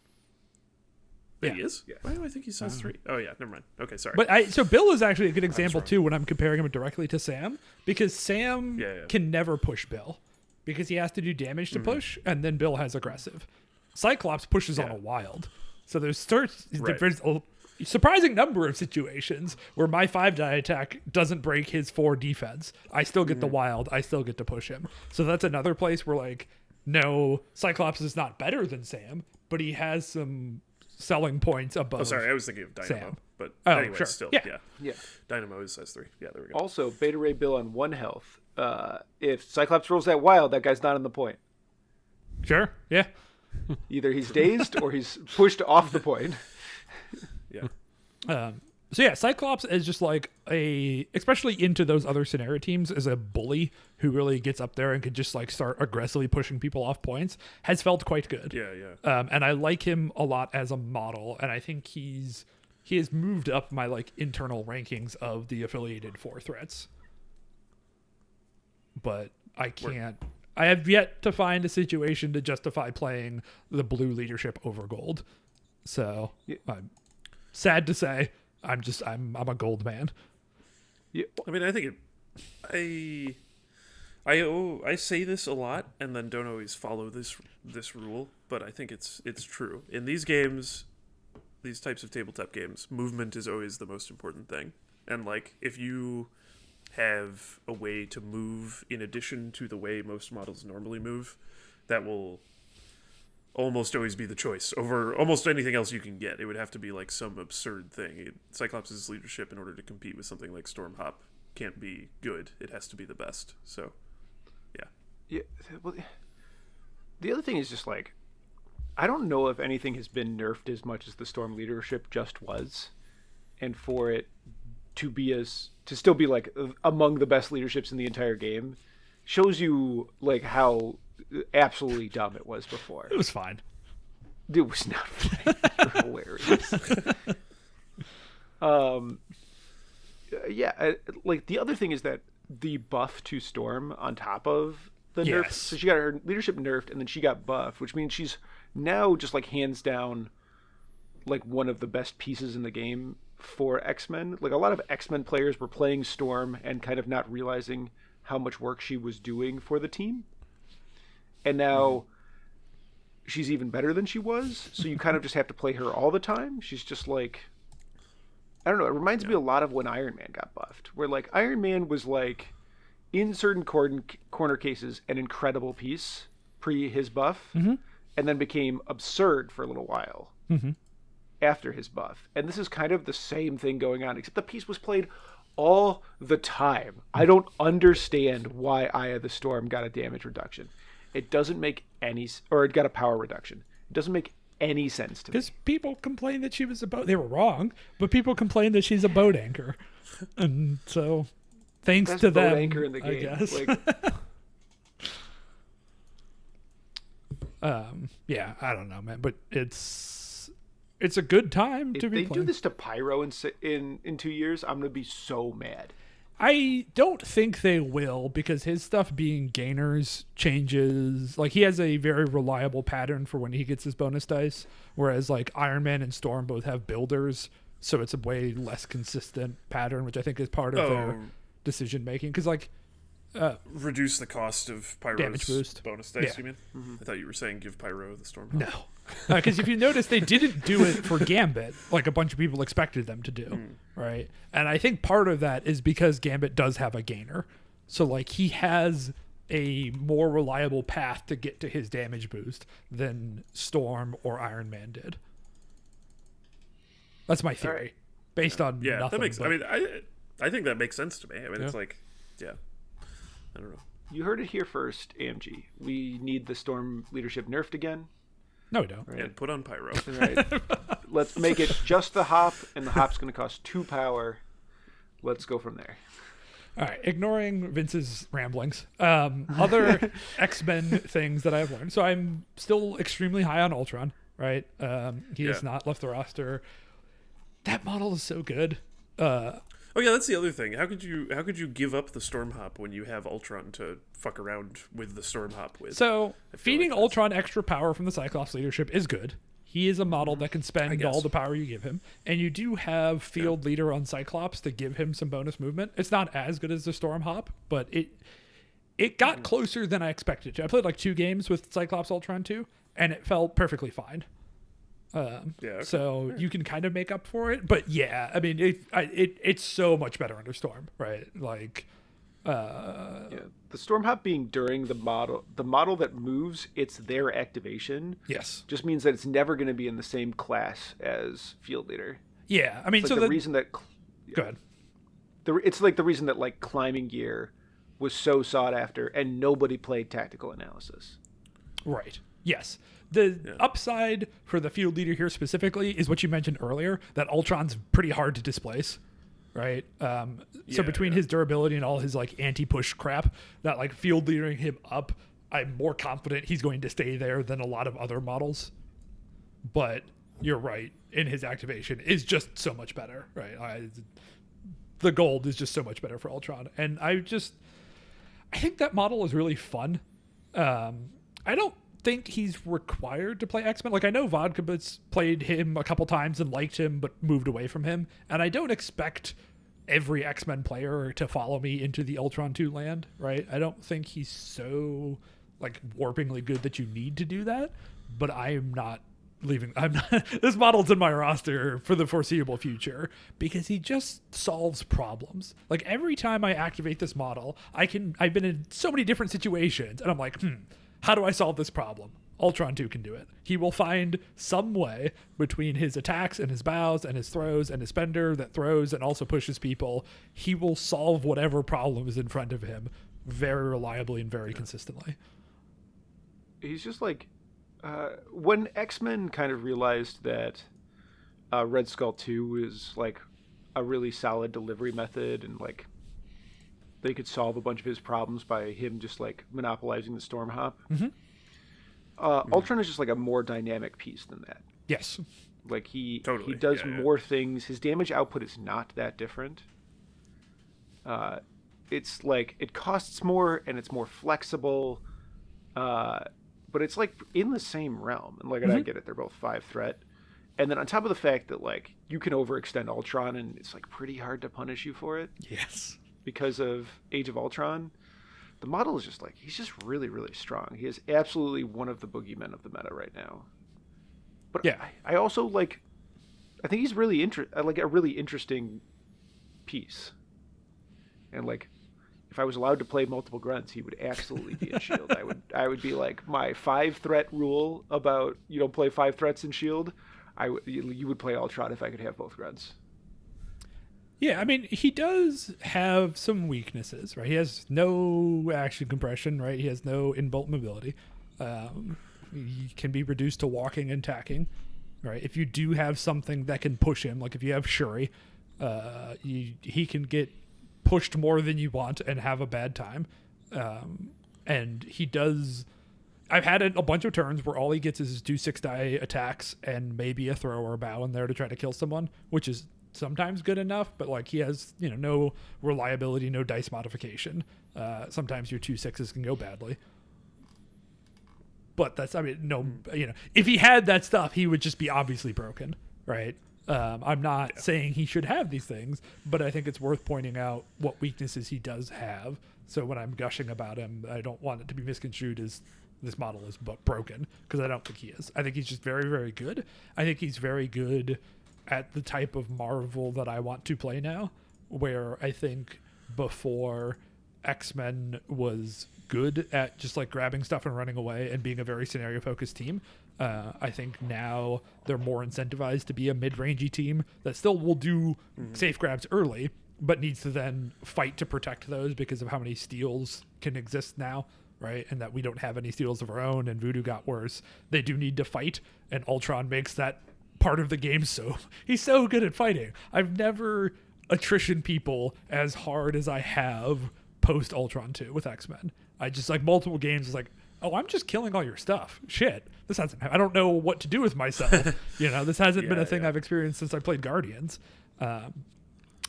2. Yeah. He is? Yeah. Why do I think he's size 3? Oh yeah, never mind. Okay, sorry. But so Bill is actually a good example too when I'm comparing him directly to Sam, because Sam can never push Bill because he has to do damage to push, and then Bill has aggressive. Cyclops pushes on a wild, so there's a surprising number of situations where my 5-die attack doesn't break his 4 defense. I still get the wild. I still get to push him. So that's another place where like, no, Cyclops is not better than Sam, but he has some selling points above. Oh, sorry, I was thinking of Dynamo. Sam. But Oh, anyway, sure. still, Yeah. Dynamo is size 3. Yeah, there we go. Also, Beta Ray Bill on 1 health. If Cyclops rolls that wild, that guy's not on the point. Sure. Yeah. Either he's dazed or he's pushed off the point. Yeah. So yeah, Cyclops is just like especially into those other scenario teams, is a bully who really gets up there and could just like start aggressively pushing people off points. Has felt quite good. Yeah. And I like him a lot as a model, and I think he has moved up my like internal rankings of the affiliated 4 threats. But I can't. I have yet to find a situation to justify playing the blue leadership over gold. So I'm sad to say, I'm a gold man. Yeah. I mean, I think I say this a lot and then don't always follow this rule, but I think it's true. In these games, these types of tabletop games, movement is always the most important thing. And like if you have a way to move in addition to the way most models normally move, that will almost always be the choice over almost anything else you can get. It would have to be like some absurd thing. Cyclops' leadership, in order to compete with something like Stormhop, can't be good. It has to be the best. So, Yeah. Well, the other thing is just like, I don't know if anything has been nerfed as much as the Storm leadership just was, and for it to still be like among the best leaderships in the entire game shows you like how absolutely dumb it was before. It was fine. It was not fine. It was hilarious. Yeah, like the other thing is that the buff to Storm on top of the nerf, Yes. so she got her leadership nerfed and then she got buffed, which means she's now just like hands down like one of the best pieces in the game for X-Men. Like a lot of X-Men players were playing Storm and kind of not realizing how much work she was doing for the team. And now she's even better than she was. So you kind of just have to play her all the time. She's just like, I don't know. It reminds me a lot of when Iron Man got buffed, where like Iron Man was like in certain corner cases an incredible piece pre his buff, and then became absurd for a little while. After his buff. And this is kind of the same thing going on, except the piece was played all the time. I don't understand why Aya the Storm got a damage reduction. It doesn't make or it got a power reduction. It doesn't make any sense to me. Because people complained that she was a boat. They were wrong, but people complained that she's a boat anchor. And so, thanks Best to boat them, anchor in the I game. guess. Like, yeah, I don't know, man. But it's a good time to if be they playing. do this to Pyro in 2 years, I'm gonna be so mad. I don't think they will, because his stuff being gainers changes. Like, he has a very reliable pattern for when he gets his bonus dice, whereas like Iron Man and Storm both have builders, so it's a way less consistent pattern, which I think is part of their decision making. Because like reduce the cost of Pyro's damage boost. bonus dice, Yeah. you mean? I thought you were saying give Pyro the Storm. No. Because if you notice, they didn't do it for Gambit like a bunch of people expected them to do, right? And I think part of that is because Gambit does have a gainer. So, like, he has a more reliable path to get to his damage boost than Storm or Iron Man did. That's my theory. Right. Based on Yeah, nothing. that makes. but- I mean, I think that makes sense to me. I mean, it's Yeah. like, yeah, I don't know. You heard it here first, AMG. We need the Storm leadership nerfed again. No, we don't. Right. And put on Pyro. Right. Let's make it just the hop, and the hop's going to cost 2 power. Let's go from there. All right, ignoring Vince's ramblings. Other X-Men things that I've learned. So I'm still extremely high on Ultron, right? He has not left the roster. That model is so good. Oh yeah, that's the other thing. How could you give up the Storm Hop when you have Ultron to fuck around with the Storm Hop with? So feeding like that's- Ultron extra power from the Cyclops leadership is good. He is a model that can spend guess. all the power you give him. And you do have field leader on Cyclops to give him some bonus movement. It's not as good as the Storm Hop, but it got closer than I expected to. I played like 2 games with Cyclops Ultron 2, and it felt perfectly fine. Okay. So you can kind of make up for it, but yeah, I mean, it's so much better under Storm, right? Like, Yeah. The Storm Hop being during the model that moves, it's their activation. yes, Just means that it's never going to be in the same class as Field Leader. yeah. I mean, It's so like the reason that go ahead. it's like the reason that like climbing gear was so sought after, and nobody played tactical analysis. Right. Yes. The upside for the field leader here specifically is what you mentioned earlier, that Ultron's pretty hard to displace, right? So between his durability and all his like anti-push crap, that like field leadering him up, I'm more confident he's going to stay there than a lot of other models. But you're right, in his activation is just so much better, right? The gold is just so much better for Ultron. And I think that model is really fun. I don't think he's required to play X-Men. Like, I know Vodkabitz played him a couple times and liked him, but moved away from him. And I don't expect every X-Men player to follow me into the Ultron 2 land, right? I don't think he's so, like, warpingly good that you need to do that. But I'm not leaving. This model's in my roster for the foreseeable future because he just solves problems. Like, every time I activate this model, I've been in so many different situations, and I'm like, how do I solve this problem? Ultron 2 can do it. He will find some way between his attacks and his bows and his throws and his spender that throws and also pushes people. He will solve whatever problem is in front of him very reliably and very consistently. He's just like, when X-Men kind of realized that Red Skull 2 is like a really solid delivery method, and like they could solve a bunch of his problems by him just like monopolizing the storm hop. Ultron is just like a more dynamic piece than that. Yes. Like he Totally. does more things. His damage output is not that different. It's like it costs more and it's more flexible. But it's like in the same realm. And like, I get it, they're both 5 threat. And then on top of the fact that like you can overextend Ultron and it's like pretty hard to punish you for it. Yes. Because of Age of Ultron, the model is just like, he's just really, really strong. He is absolutely one of the boogeymen of the meta right now. But yeah, I also like, I think he's really like a really interesting piece. And like, if I was allowed to play multiple grunts, he would absolutely be in Shield. I would be like, my 5 threat rule about you don't play 5 threats in Shield. You would play Ultron if I could have both grunts. Yeah, I mean, he does have some weaknesses, right? He has no action compression, right? He has no in-bolt mobility. He can be reduced to walking and tacking, right? If you do have something that can push him, like if you have Shuri, he can get pushed more than you want and have a bad time. And he does... I've had a bunch of turns where all he gets is 2 6-die attacks and maybe a throw or a bow in there to try to kill someone, which is sometimes good enough, but like he has, no reliability, no dice modification. Sometimes your 2 6s can go badly. But that's, if he had that stuff, he would just be obviously broken, right? I'm not saying he should have these things, but I think it's worth pointing out what weaknesses he does have. So when I'm gushing about him, I don't want it to be misconstrued as this model is broken, because I don't think he is. I think he's just very, very good. I think he's very good at the type of Marvel that I want to play now, where I think before X-Men was good at just like grabbing stuff and running away and being a very scenario focused team. I think now they're more incentivized to be a mid-rangey team that still will do safe grabs early, but needs to then fight to protect those because of how many steals can exist now, right? And that we don't have any steals of our own, and Voodoo got worse. They do need to fight, and Ultron makes that part of the game he's so good at fighting. I've never attrition people as hard as I have post Ultron 2 with X-Men. I just like multiple games is like, oh, I'm just killing all your stuff. Shit, I don't know what to do with myself. This hasn't been a thing I've experienced since I played Guardians. And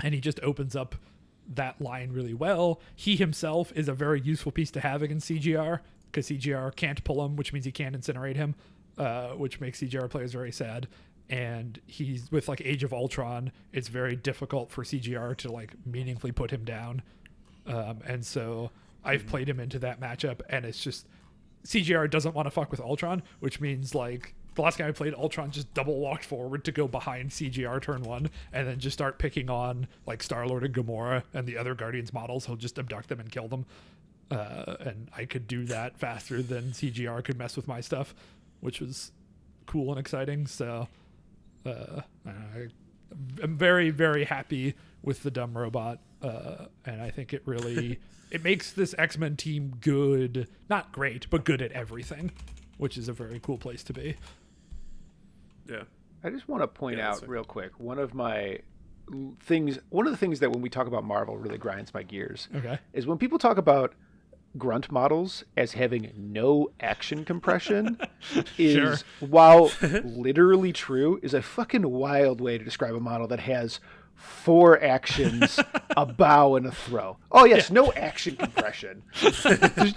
he just opens up that line really well. He himself is a very useful piece to have against CGR, because CGR can't pull him, which means he can't incinerate him, which makes CGR players very sad. And he's with like Age of Ultron, it's very difficult for CGR to like meaningfully put him down. And so I've played him into that matchup, and it's just CGR doesn't want to fuck with Ultron, which means like the last game I played, Ultron just double walked forward to go behind CGR turn 1 and then just start picking on like Star-Lord and Gamora and the other Guardians models. He'll just abduct them and kill them. And I could do that faster than CGR could mess with my stuff, which was cool and exciting. So I'm very, very happy with the dumb robot. And I think it really it makes this X-Men team good, not great, but good at everything. which is a very cool place to be. Yeah. I just want to point Yeah, out that's real quick one of the things that when we talk about Marvel really grinds my gears Okay. is when people talk about grunt models as having no action compression is, while literally true, is a fucking wild way to describe a model that has 4 actions, a bow, and a throw. Oh yes, no action compression. Just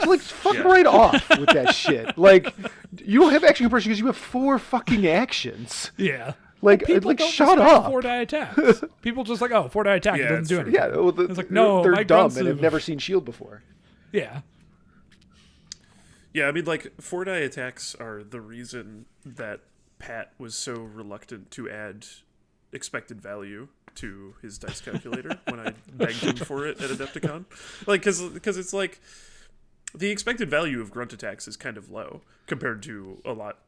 like fuck right off with that shit. Like, you don't have action compression because you have 4 fucking actions. Yeah. Like, People like don't shut respect up. 4-die attacks. People just like, oh, 4-die attack, Yeah, it doesn't it's do true. anything. Yeah, well, It's like, no, they're my dumb grunts and have have- never seen Shield before. Yeah. Yeah, I mean, like, 4-die attacks are the reason that Pat was so reluctant to add expected value to his dice calculator when I begged him for it at Adepticon. Like, because it's like, the expected value of grunt attacks is kind of low compared to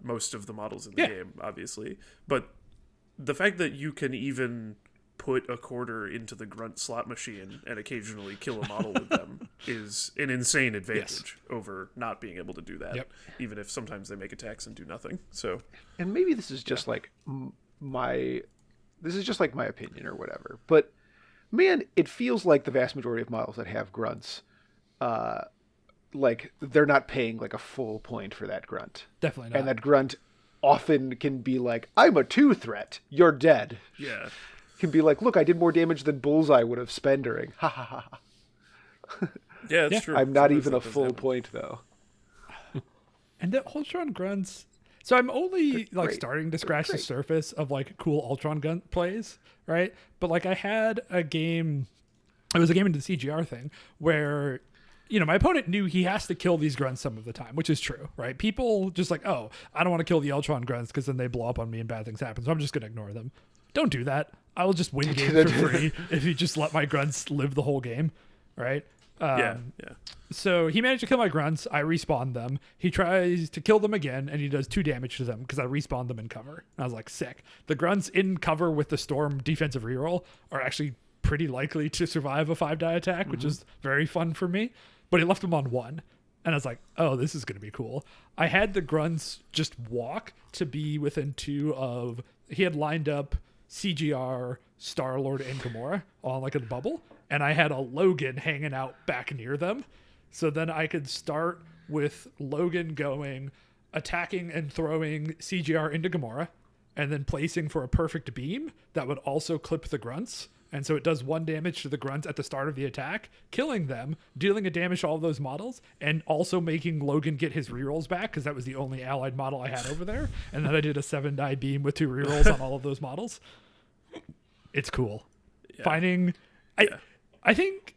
most of the models in the game, obviously. But the fact that you can even put a quarter into the grunt slot machine and occasionally kill a model with them is an insane advantage over not being able to do that, even if sometimes they make attacks and do nothing. So, And maybe this is just like my opinion or whatever, but man, it feels like the vast majority of models that have grunts, like they're not paying like a full point for that grunt. Definitely not. And that grunt often can be like, I'm a 2 threat, you're dead. yeah. Can be like, look, I did more damage than Bullseye would have spendering. Ha ha ha. Yeah, it's true. I'm not Sometimes even a that does full happen. point though. And the Ultron grunts. So I'm only like great. starting to scratch the great. surface of like cool Ultron gun plays, right? But like I had a game, it was a game into the CGR thing where, you know, my opponent knew he has to kill these grunts some of the time, which is true, right? People just like, oh, I don't want to kill the Ultron grunts because then they blow up on me and bad things happen, so I'm just going to ignore them. Don't do that. I will just win games for free if you just let my grunts live the whole game, right? Yeah. So he managed to kill my grunts. I respawn them. He tries to kill them again, and he does 2 damage to them because I respawned them in cover. I was like, sick. The grunts in cover with the Storm defensive reroll are actually pretty likely to survive a 5-die attack, which is very fun for me. But he left them on 1. And I was like, oh, this is going to be cool. I had the grunts just walk to be within 2 of... He had lined up CGR, Star-Lord, and Gamora all like a bubble. And I had a Logan hanging out back near them. So then I could start with Logan going, attacking and throwing CGR into Gamora, and then placing for a perfect beam that would also clip the grunts. And so it does 1 damage to the grunts at the start of the attack, killing them, dealing a damage to all of those models, and also making Logan get his rerolls back because that was the only allied model I had over there. And then I did a 7-die beam with 2 rerolls on all of those models. It's cool. Finding... I think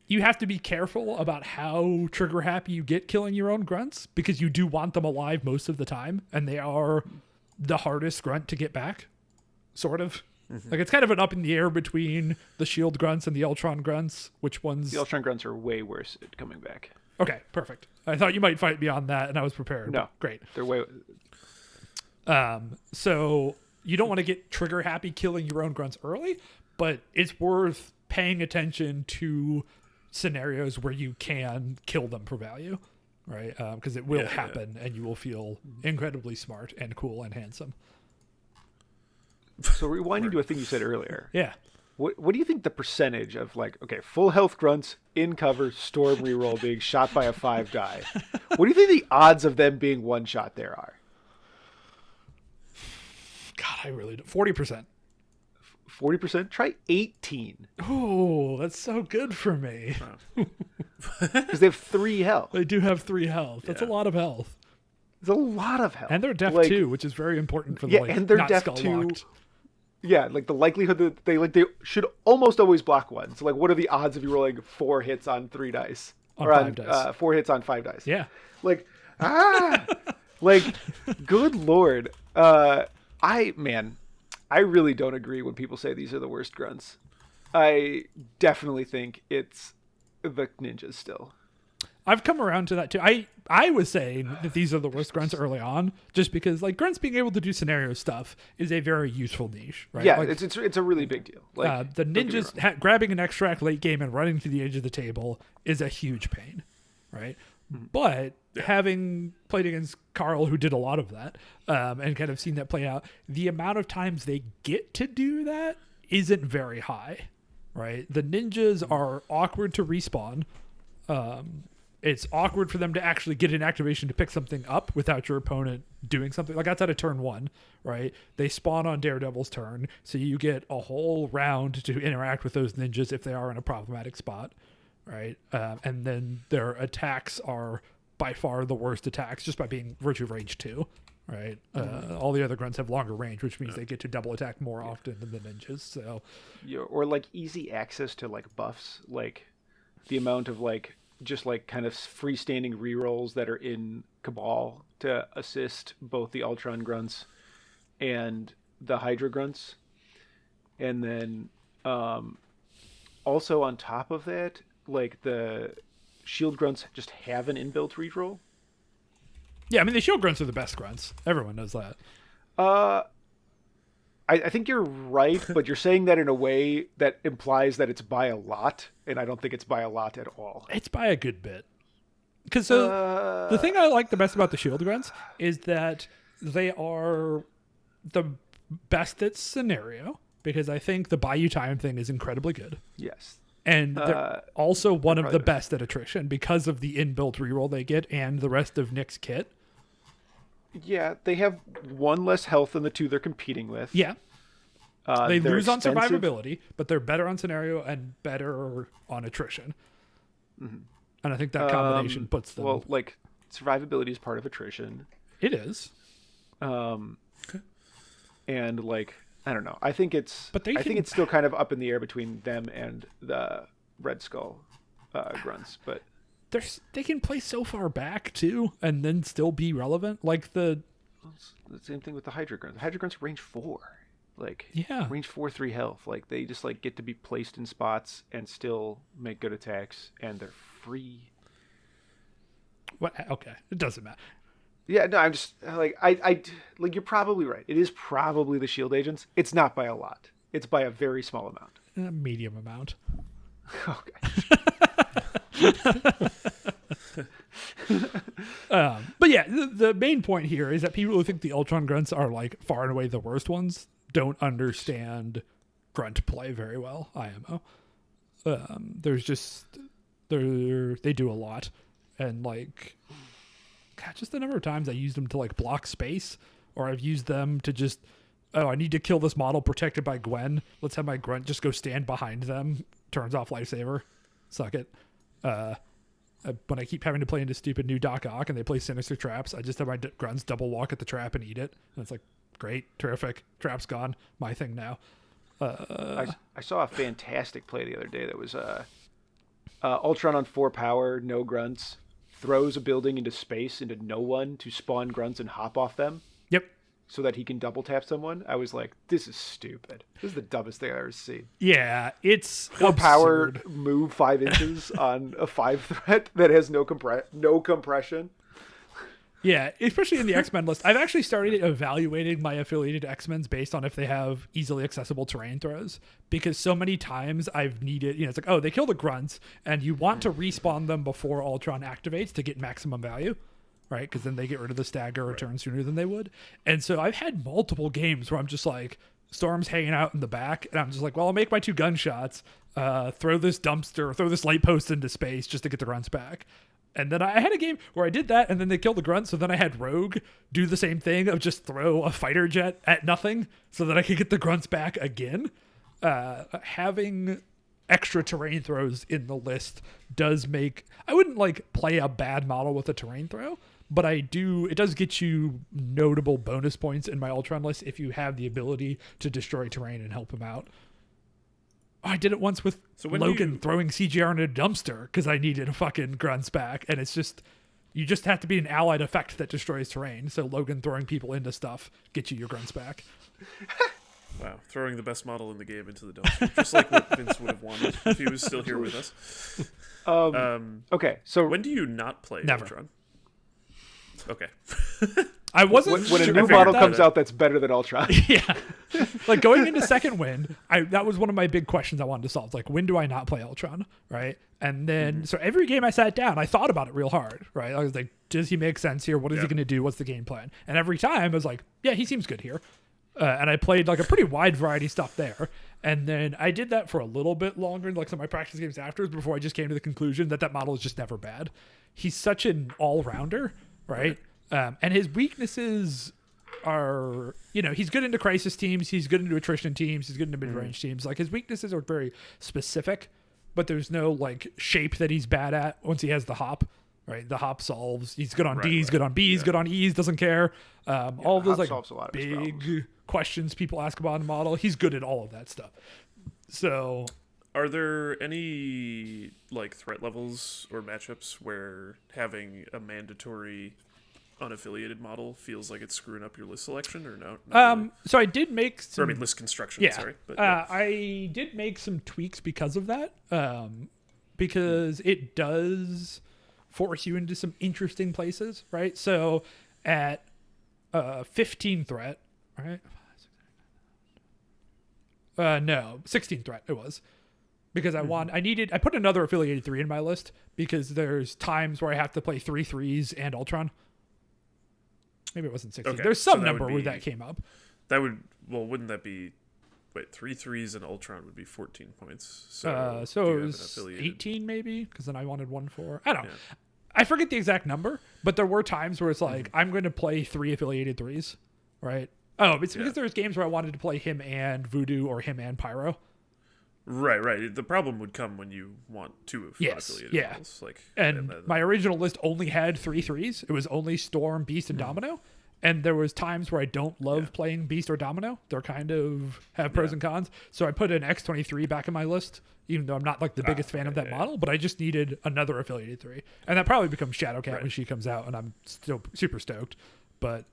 you have to be careful about how trigger happy you get killing your own grunts because you do want them alive most of the time, and they are the hardest grunt to get back, sort of. Like it's kind of an up in the air between the shield grunts and the Ultron grunts. Which ones? The Ultron grunts are way worse at coming back. Okay, perfect. I thought you might fight me on that, and I was prepared. No, Great. They're way. So you don't want to get trigger happy killing your own grunts early, but it's worth paying attention to scenarios where you can kill them for value, right? Because it will happen, and you will feel incredibly smart and cool and handsome. So rewinding to a thing you said earlier. Yeah. What do you think the percentage of like, okay, full health grunts in cover, Storm reroll being shot by a 5-die? What do you think the odds of them being one shot there are? God, I really don't. 40%. 40%? Try 18. Oh, that's so good for me. Because they have 3 health. They do have 3 health. That's a lot of health. It's a lot of health. And they're deaf like, too, which is very important for the Yeah, like, and they're not deaf skull too. locked. Yeah, like the likelihood that they should almost always block one. So like, what are the odds of you rolling 4 hits on 3 dice? On or 5 dice. 4 hits on 5 dice. Yeah. Like, like, good Lord. I really don't agree when people say these are the worst grunts. I definitely think it's the ninjas still. I've come around to that too. I was saying that these are the worst grunts early on, just because like grunts being able to do scenario stuff is a very useful niche, right? Yeah, like, it's a really big deal. Like the don't get me ninjas grabbing an extract late game and running to the edge of the table is a huge pain, right? But having played against Carl, who did a lot of that, and kind of seen that play out, the amount of times they get to do that isn't very high, right? The ninjas are awkward to respawn. It's awkward for them to actually get an activation to pick something up without your opponent doing something. Like outside of turn 1, right? They spawn on Daredevil's turn, so you get a whole round to interact with those ninjas if they are in a problematic spot, right? And then their attacks are by far the worst attacks just by being virtue of range 2, right? All the other grunts have longer range, which means they get to double attack more often than the ninjas. So, or like easy access to like buffs, like the amount of like just like kind of freestanding rerolls that are in Cabal to assist both the Ultron grunts and the Hydra grunts. And then also on top of that, like the shield grunts just have an inbuilt reroll. yeah, I mean, the shield grunts are the best grunts. Everyone knows that. I think you're right, but you're saying that in a way that implies that it's by a lot, and I don't think it's by a lot at all. It's by a good bit. Because the thing I like the best about the shield grunts is that they are the best at scenario, because I think the buy you time thing is incredibly good. Yes. And they're also one of the probably best at attrition because of the inbuilt reroll they get and the rest of Nick's kit. Yeah, they have one less health than the two they're competing with. Yeah. They they're lose on expensive. survivability, but they're better on scenario and better on attrition. And I think that combination puts them... Well, like, survivability is part of attrition. It is. And, like, I don't know. I think it's... But I think it's still kind of up in the air between them and the Red Skull grunts, but... They can play so far back, too, and then still be relevant. Like the same thing with the Hydra grunts. The Hydra grunts range 4. Like, Yeah. range 4/3 health. Like, they just like get to be placed in spots and still make good attacks, and they're free. What? Okay, it doesn't matter. Yeah, no, I'm just like I like you're probably right. It is probably the shield agents. It's not by a lot. It's by a very small amount. A medium amount. Okay. But yeah, the main point here is that people who think the Ultron grunts are like far and away the worst ones don't understand grunt play very well. IMO. There's just they do a lot, and like, God, just the number of times I used them to like block space, or I've used them to just, oh, I need to kill this model protected by Gwen. Let's have my grunt just go stand behind them. Turns off lifesaver. Suck it. When I keep having to play into stupid new Doc Ock and they play sinister traps, I just have my grunts double walk at the trap and eat it. And it's like, great, terrific. Trap's gone. My thing now. I saw a fantastic play the other day that was Ultron on 4 power, no grunts, throws a building into space into no one to spawn grunts and hop off them. Yep. So that he can double tap someone. I was like, this is stupid. This is the dumbest thing I've ever seen. Yeah, it's 4 power, absurd. move 5 inches on a 5 threat that has no compression. Yeah, especially in the X-Men list. I've actually started evaluating my affiliated X-Men's based on if they have easily accessible terrain throws. Because so many times I've needed, it's like, oh, they kill the grunts, and you want to respawn them before Ultron activates to get maximum value, right? Because then they get rid of the stagger return sooner than they would. And so I've had multiple games where I'm just like, Storm's hanging out in the back, and I'm just like, well, I'll make my 2 gunshots, throw this dumpster, throw this light post into space just to get the grunts back. And then I had a game where I did that, and then they killed the grunt, so then I had Rogue do the same thing of just throw a fighter jet at nothing so that I could get the grunts back again. Having extra terrain throws in the list does make... I wouldn't, like, play a bad model with a terrain throw, but it does get you notable bonus points in my Ultron list if you have the ability to destroy terrain and help him out. I did it once with Logan throwing CGR in a dumpster because I needed a fucking grunts back, and it's just, you just have to be an allied effect that destroys terrain. So Logan throwing people into stuff gets you your grunts back. Wow, throwing the best model in the game into the dumpster, just like what Vince would have wanted if he was still here with us. Okay, so when do you not play Never. Ultron? Okay. I wasn't when a sure new about model that. comes out that's better than Ultron. Yeah. Like going into second wind, that was one of my big questions I wanted to solve. Like, when do I not play Ultron? Right. And then, so every game I sat down, I thought about it real hard. Right. I was like, does he make sense here? What is he going to do? What's the game plan? And every time I was like, yeah, he seems good here. And I played like a pretty wide variety of stuff there. And then I did that for a little bit longer, like some of my practice games afterwards, before I just came to the conclusion that model is just never bad. He's such an all-rounder, right? And his weaknesses are, he's good into crisis teams, he's good into attrition teams, he's good into mid-range teams. Like, his weaknesses are very specific, but there's no like shape that he's bad at once he has the hop. Right, the hop solves. He's good on D's, good on B's, good on E's. Doesn't care. All those like solves a lot of his big questions people ask about the model. He's good at all of that stuff. So, are there any like threat levels or matchups where having a mandatory unaffiliated model feels like it's screwing up your list selection, or no? Not really? So I did make some. Or, I mean, list construction. Yeah, Sorry, but I did make some tweaks because of that. Because it does force you into some interesting places, right? So at 15 threat, right? No, 16 threat it was. Because I put another affiliated 3 in my list because there's times where I have to play 3 3s and Ultron. Maybe it wasn't 16. Okay, There's some so number where that came up. Wouldn't that be, 3 3s and Ultron would be 14 points. So it was 18 maybe, because then I wanted 1 4. I don't know. I forget the exact number, but there were times where it's like, I'm going to play 3 affiliated 3s, right? Oh, it's because there's games where I wanted to play him and Voodoo or him and Pyro. Right. The problem would come when you want 2 affiliated models. And my original list only had 3 3s. It was only Storm, Beast, and Domino. And there was times where I don't love playing Beast or Domino. They're kind of have pros and cons. So I put an X-23 back in my list, even though I'm not like the biggest fan of that model, but I just needed another affiliated 3. And that probably becomes Shadowcat when she comes out, and I'm still super stoked. But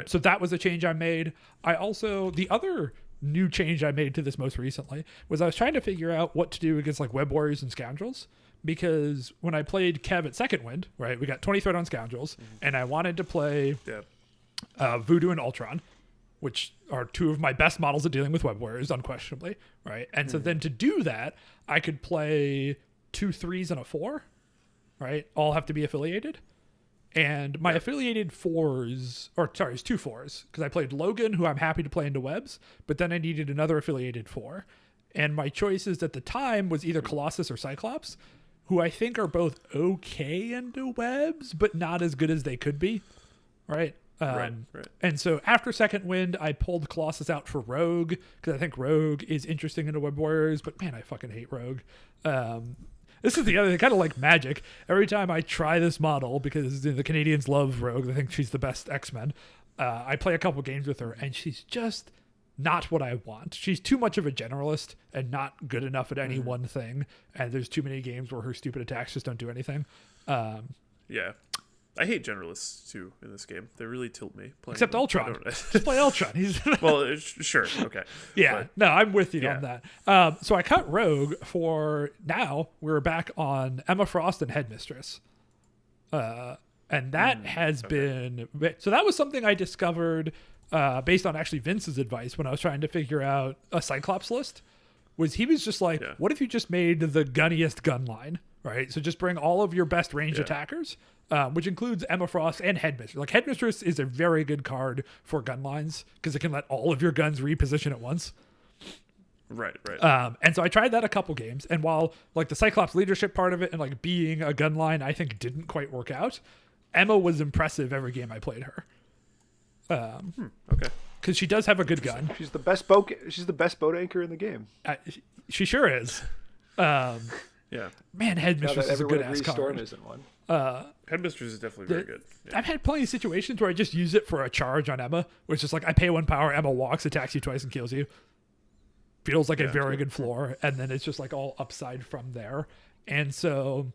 so that was a change I made. The other new change I made to this most recently was I was trying to figure out what to do against like Web Warriors and Scoundrels. Because when I played Kev at Second Wind, right, we got 20 threat on Scoundrels, and I wanted to play Voodoo and Ultron, which are 2 of my best models at dealing with Web Warriors, unquestionably, right? And so then to do that, I could play 2 3s and a 4, right? All have to be affiliated. And my affiliated 4s, it's 2 4s, because I played Logan, who I'm happy to play into webs, but then I needed another affiliated 4. And my choices at the time was either Colossus or Cyclops, who I think are both okay into webs, but not as good as they could be, right? Right. And so after Second Wind, I pulled Colossus out for Rogue, because I think Rogue is interesting into Web Warriors, but man, I fucking hate Rogue. This is the other thing, kind of like Magic. Every time I try this model, because the Canadians love Rogue, they think she's the best X-Men, I play a couple games with her, and she's just not what I want. She's too much of a generalist and not good enough at any one thing, and there's too many games where her stupid attacks just don't do anything. I hate generalists too in this game. They really tilt me. Except Ultron. Just play Ultron. Well, sure, okay. Yeah, no, I'm with you on that. So I cut Rogue for now. We're back on Emma Frost and Headmistress. And that has been... So that was something I discovered based on actually Vince's advice when I was trying to figure out a Cyclops list. Was he was just like, what if you just made the gunniest gun line, right? So just bring all of your best ranged attackers, which includes Emma Frost and Headmistress. Like, Headmistress is a very good card for gun lines because it can let all of your guns reposition at once. Right. And so I tried that a couple games, and while like the Cyclops leadership part of it and like being a gun line I think didn't quite work out, Emma was impressive every game I played her. Okay. Because she does have a good gun. She's the best boat. She's the best boat anchor in the game. She sure is. Man, Headmistress is a good ass card. Storm isn't one. Headmistress is definitely very good. Yeah. I've had plenty of situations where I just use it for a charge on Emma, which is just like I pay 1 power, Emma walks, attacks you twice, and kills you. Feels like a very good floor, and then it's just like all upside from there. And so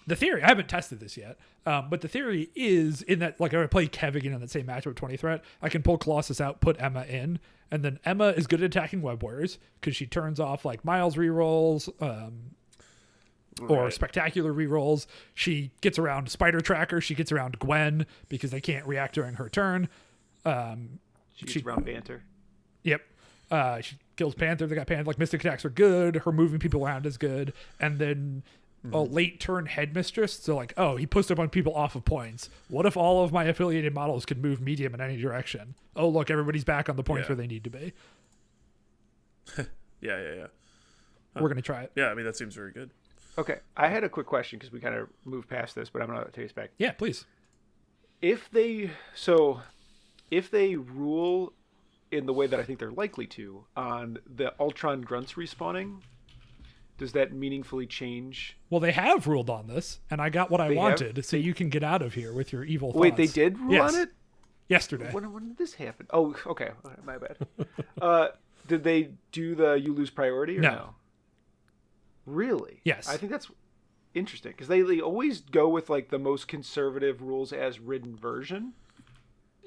the theory, I haven't tested this yet, but the theory is in that, like, if I play Kev again in that same match with 20 threat, I can pull Colossus out, put Emma in, and then Emma is good at attacking Web Warriors because she turns off like Miles rerolls. or Right. spectacular rerolls. She gets around Spider Tracker. She gets around Gwen because they can't react during her turn. She gets around banter. Yep. She kills Panther. They got Panther. Like, Mystic attacks are good. Her moving people around is good. And then a late turn Headmistress. So, like, oh, he pushed a bunch of people off of points. What if all of my affiliated models could move medium in any direction? Oh, look, everybody's back on the points Yeah. where they need to be. Yeah. We're going to try it. Yeah, I mean, that seems very good. Okay, I had a quick question because we kind of moved past this, but I'm gonna take us back. Yeah, please. If they rule in the way that I think they're likely to on the Ultron grunts respawning, does that meaningfully change? Well, they have ruled on this, and I got what I They have? wanted, so you can get out of here with your evil thoughts. Wait, they did rule Yes. on it? Yesterday. When did this happen? Oh, okay, my bad. Did they do the you lose priority or no? Really? Yes. I think that's interesting because they always go with like the most conservative rules as written version.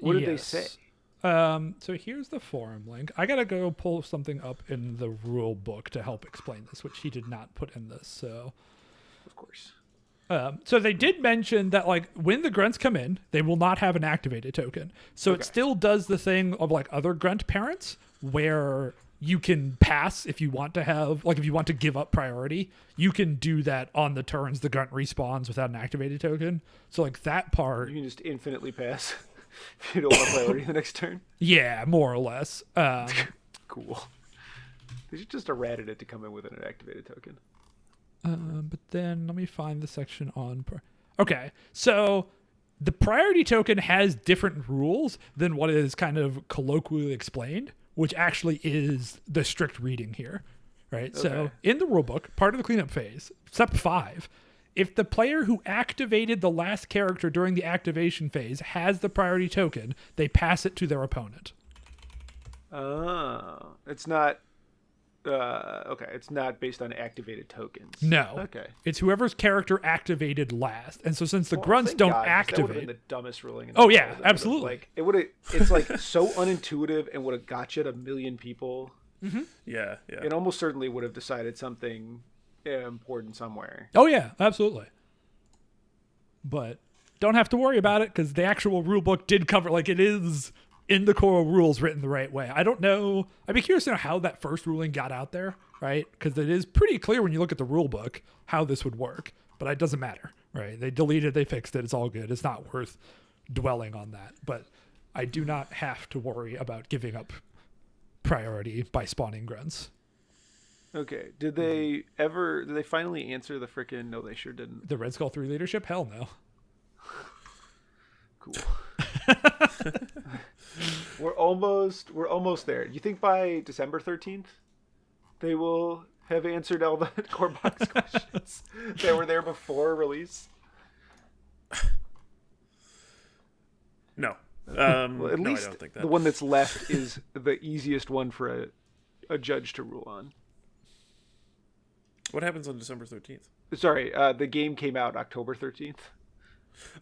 What did they say? So here's the forum link. I gotta go pull something up in the rule book to help explain this, which he did not put in this. So, Of course. so they did mention that like when the grunts come in, they will not have an activated token. So Okay. it still does the thing of like other grunt parents where you can pass if you want to have, like if you want to give up priority, you can do that on the turns the grunt respawns without an activated token. So like that part, You can just infinitely pass if you don't want priority the next turn. yeah, more or less. Cool. They should just errated it to come in with an activated token. But then let me find the section on. Okay, so the priority token has different rules than what is kind of colloquially explained, which actually is the strict reading here, right? So Okay. in the rulebook, part of the cleanup phase, step 5, if the player who activated the last character during the activation phase has the priority token, they pass it to their opponent. Oh, it's not. Okay, it's not based on activated tokens. No. Okay. It's whoever's character activated last. And so since the Well, grunts thank don't God, 'cause that would've activate, been the dumbest ruling. In the Oh, world. yeah, It would've, absolutely. Like it would have. It's like so unintuitive and would have gotcha a million people. Yeah. It almost certainly would have decided something important somewhere. oh yeah, absolutely. But don't have to worry about it because the actual rule book did cover, like it is in the core rules written the right way. I don't know. I'd be curious to know how that first ruling got out there, right? Because it is pretty clear when you look at the rule book how this would work, but it doesn't matter, right? They deleted, they fixed it. It's all good. It's not worth dwelling on that. But I do not have to worry about giving up priority by spawning grunts. Okay. Did they finally answer the frickin'? No, they sure didn't. The Red Skull 3 leadership? Hell no. Cool. We're almost there. You think by December 13th they will have answered all the core box questions that were there before release? No. Well, at no, least I don't think that. the one that's left is the easiest one for a judge to rule on. What happens on December 13th? Sorry, the game came out October 13th.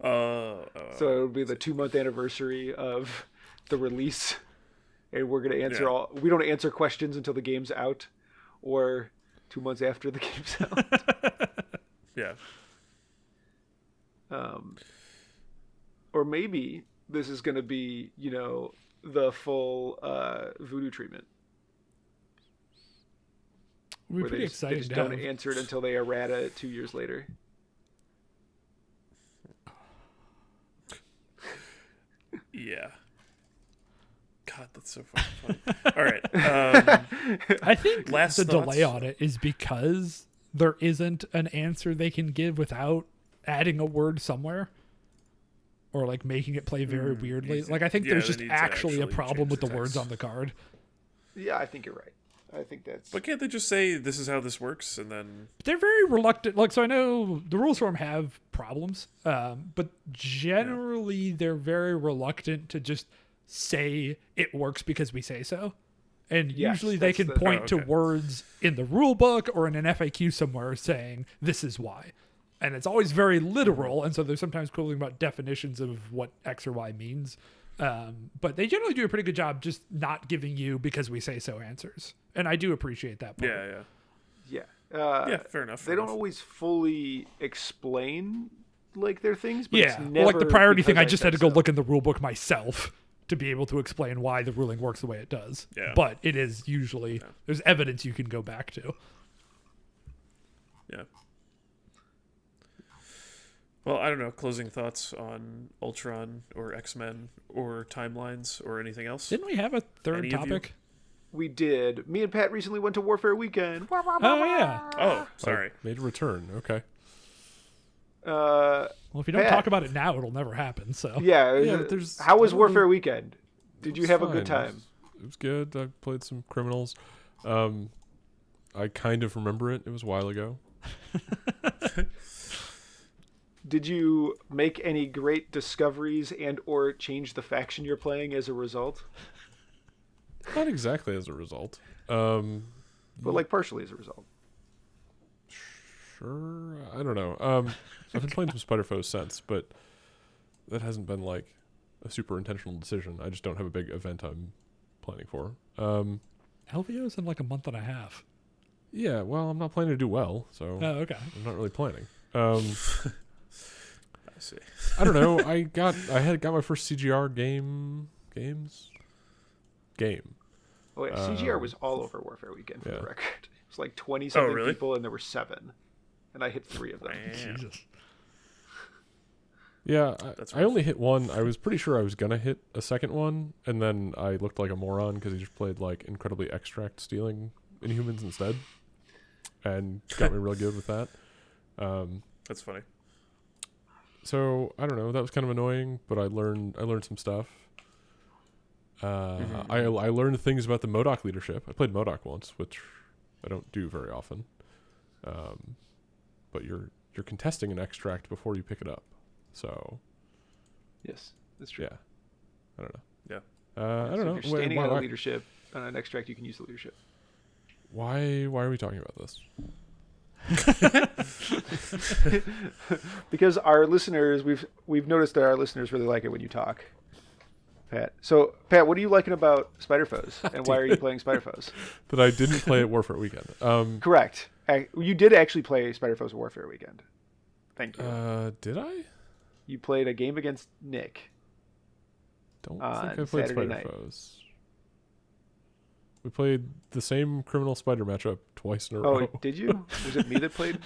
So it'll be the 2-month anniversary of the release, and we're gonna answer we don't answer questions until the game's out, or 2 months after the game's out. yeah. Or maybe this is gonna be, the full voodoo treatment, We're where pretty they excited just to don't have. answer it until they errata it 2 years later. Yeah. God, that's so fucking fun. All right. I think Last the thoughts? delay on it is because there isn't an answer they can give without adding a word somewhere or like making it play very weirdly. Like I think yeah, there's they just need to actually a actually problem change with the the words text. on the card. Yeah, I think you're right. I think that's. But can't they just say this is how this works and then But they're very reluctant. Like, so I know the rules forum have problems, but generally they're very reluctant to just say it works because we say so. And Yes, usually they that's can the- point Oh, to okay. words in the rule book or in an FAQ somewhere saying this is why. And it's always very literal. And so they're sometimes quibbling about definitions of what X or Y means. But they generally do a pretty good job just not giving you because we say so answers. And I do appreciate that part. yeah. Yeah. Yeah, fair enough. They don't always fully explain like their things, but it's Yeah, never well, like the priority thing, because I just had to said go so. look in the rule book myself to be able to explain why the ruling works the way it does. Yeah. But it is usually, there's evidence you can go back to. Yeah. Well, I don't know. Closing thoughts on Ultron or X-Men or timelines or anything else? Didn't we have a third Any of you? topic? We did. Me and Pat recently went to Warfare Weekend. Oh, yeah. Oh, sorry. Made a return. Okay. Well, if you don't Pat. talk about it now, it'll never happen. So Yeah, but there's- how was I don't really- Warfare Weekend? Did you It was have a fine. good time? It was good. I played some criminals. I kind of remember it. It was a while ago. Did you make any great discoveries and or change the faction you're playing as a result? Not exactly as a result. But like partially as a result. Sure. I don't know. I've been playing some Spider Foes since, but that hasn't been like a super intentional decision. I just don't have a big event I'm planning for. LVO's in like a month and a half. Yeah, well, I'm not planning to do well, so Oh, okay. I'm not really planning. I see. I don't know. I got my first CGR game. Oh yeah, CGR was all over Warfare Weekend for yeah. the record. It was like 20-something really? people and there were 7. And I hit 3 of them. Damn. Jesus. Yeah, That's I only hit one. I was pretty sure I was gonna hit a second one, and then I looked like a moron because he just played like incredibly extract stealing Inhumans instead, and got me real good with that. That's funny. So I don't know. That was kind of annoying, but I learned some stuff. I learned things about the MODOK leadership. I played MODOK once, which I don't do very often. But you're contesting an extract before you pick it up. So Yes, that's true. yeah, I don't know. Yeah. I don't So know. if you're standing on a Why, leadership on an extract, you can use the leadership. why are we talking about this? Because our listeners, we've noticed that our listeners really like it when you talk, Pat. So, Pat, what are you liking about Spider Foes, and why are you playing Spider Foes? That I didn't play at Warfare Weekend. Correct. You did actually play Spider Foes Warfare Weekend. Thank you. Did I? You played a game against Nick. Don't On think I played Saturday Spider night. Foes. We played the same criminal spider matchup twice in a Oh, row. did you? Was it me that played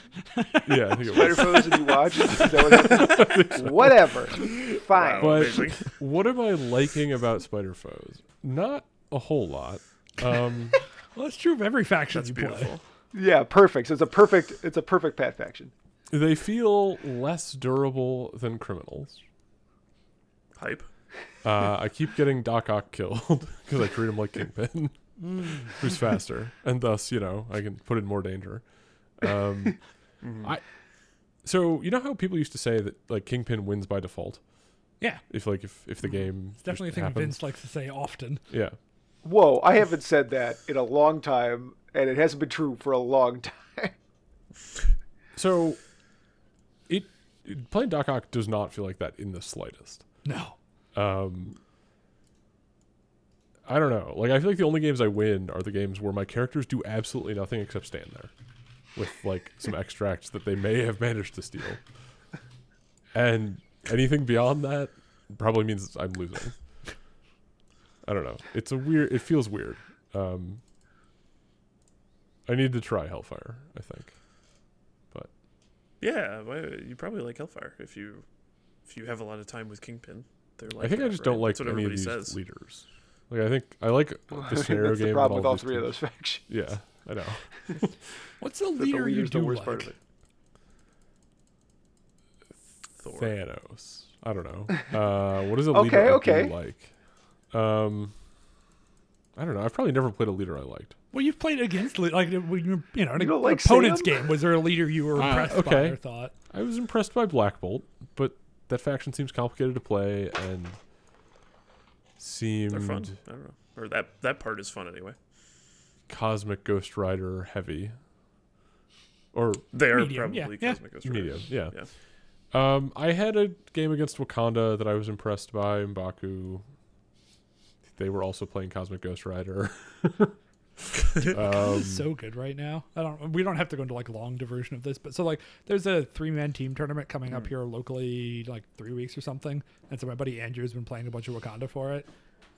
Yeah, I think it Spider was. Foes and you watched? Is that what happened? Whatever. Fine. Wow. But Amazing. what am I liking about Spider Foes? Not a whole lot. Well, that's true of every faction That's you beautiful. play. Yeah, perfect. So it's a perfect Pat faction. They feel less durable than criminals. Hype. I keep getting Doc Ock killed because I treat him like Kingpin, who's faster, and thus, I can put in more danger. So you know how people used to say that like Kingpin wins by default Yeah. if the game It's definitely a thing happens? Vince likes to say often. Yeah. Whoa, I haven't said that in a long time, and it hasn't been true for a long time. So playing Doc Ock does not feel like that in the slightest. No. I don't know. Like I feel like the only games I win are the games where my characters do absolutely nothing except stand there with like some extracts that they may have managed to steal. And anything beyond that probably means I'm losing. I don't know. It feels weird. I need to try Hellfire, I think. But Yeah, well, you probably like Hellfire if you have a lot of time with Kingpin. They're like I think I that, just right? don't like That's what any of everybody these says. leaders. Like I think I like the scenario That's game. the problem with all these 3 of teams. those factions. Yeah, I know. What's the That the leader you leader's the do worst like? part of it. Thor. Thanos. I don't know. What is a Okay, leader I okay. do like? I don't know. I've probably never played a leader I liked. Well, you've played against like when an You don't like opponent's Sam? game. Was there a leader you were impressed by okay. or thought? I was impressed by Black Bolt, but that faction seems complicated to play and seemed They're fun. I don't know. Or that part is fun anyway. Cosmic Ghost Rider heavy. Or They are Medium, probably yeah. Cosmic Ghost Rider. medium, yeah. Yeah. I had a game against Wakanda that I was impressed by, M'Baku. They were also playing Cosmic Ghost Rider. Dude, Wakanda is so good right now. We don't have to go into like long diversion of this, but so like there's a 3-man team tournament coming up here locally like 3 weeks or something, and so my buddy Andrew's been playing a bunch of Wakanda for it.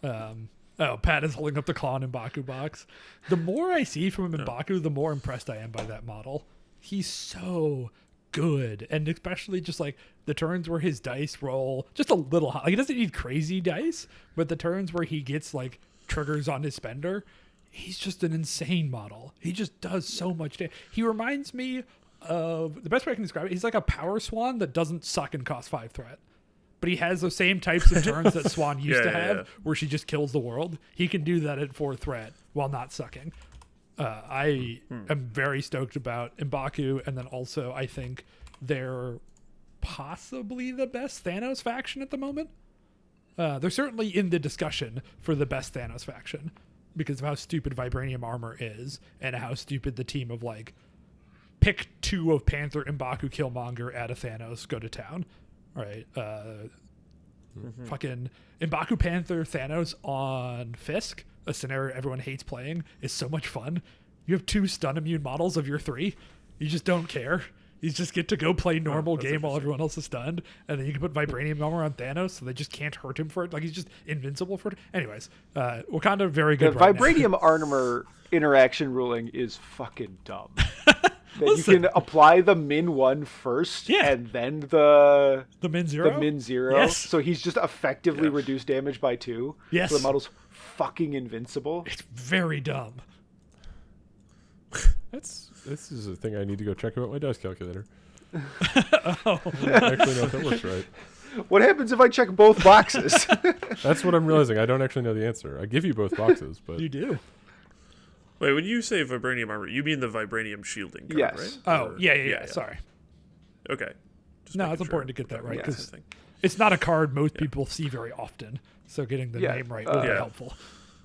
Pat is holding up the claw in M'Baku box. The more I see from him in M'Baku, the more impressed I am by that model. He's so good, and especially just like the turns where his dice roll just a little high. Like, he doesn't need crazy dice, but the turns where he gets like triggers on his spender, he's just an insane model. He just does so much damage. He reminds me of, the best way I can describe it, he's like a power swan that doesn't suck and cost 5 threat. But he has those same types of turns that Swan used to have, where she just kills the world. He can do that at 4 threat while not sucking. I am very stoked about M'Baku, and then also I think they're possibly the best Thanos faction at the moment. They're certainly in the discussion for the best Thanos faction because of how stupid Vibranium Armor is and how stupid the team of like pick 2 of Panther, M'Baku, Killmonger, add a Thanos, go to town. Right. Fucking M'Baku, Panther, Thanos on Fisk, a scenario everyone hates playing, is so much fun. You have 2 stun immune models of your 3. You just don't care. You just get to go play normal game while everyone else is stunned, and then you can put Vibranium Armor on Thanos, so they just can't hurt him for it. Like, he's just invincible for it. Anyways, Wakanda very good. The right Vibranium now. Armor interaction ruling is fucking dumb. That you can apply the min 1 first, and then the min 0. The min 0. Yes. So he's just effectively reduced damage by 2. Yes. So the model's fucking invincible. It's very dumb. This is a thing I need to go check about my dice calculator. I actually know if that works right. What happens if I check both boxes? That's what I'm realizing. I don't actually know the answer. I give you both boxes, but You do. Wait, when you say Vibranium Armor, you mean the Vibranium Shielding card, Yes. right? Oh, Or- yeah. Sorry. Okay. Just No, making it's sure important to get that what right, I was 'cause thinking. it's not a card most people see very often, so getting the name right will be helpful.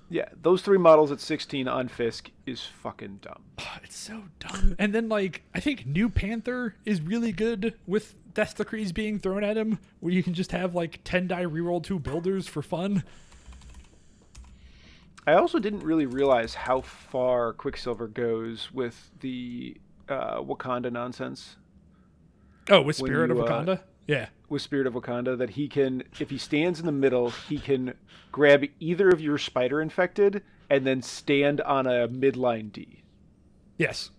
Yeah, those 3 models at 16 on Fisk is fucking dumb. It's so dumb. And then, like, I think New Panther is really good with Death Decrees being thrown at him, where you can just have, like, 10 die reroll 2 builders for fun. I also didn't really realize how far Quicksilver goes with the Wakanda nonsense. Oh, with When Spirit of you, Wakanda? Yeah. With Spirit of Wakanda, that he can, if he stands in the middle, he can grab either of your spider infected and then stand on a midline D. Yes.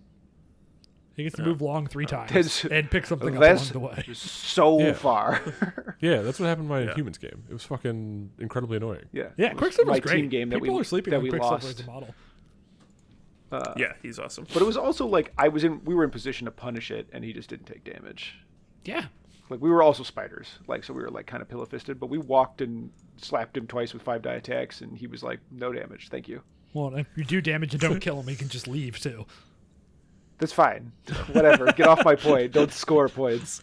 He gets to move long 3 times That's- and pick something up along That's the way. so far. yeah, that's what happened in my humans game. It was fucking incredibly annoying. Yeah, Yeah, it was Quicksilver's my great. team game that People we are sleeping that on we Quicksilver lost. as a model. Yeah, he's awesome. But it was also like we were in position to punish it, and he just didn't take damage. Yeah. Like, we were also spiders, like, so we were like kind of pillow fisted, but we walked and slapped him twice with 5 die attacks, and he was like, no damage, thank you. Well, if you do damage and don't kill him, he can just leave, too. That's fine. Whatever. Get off my point. Don't score points.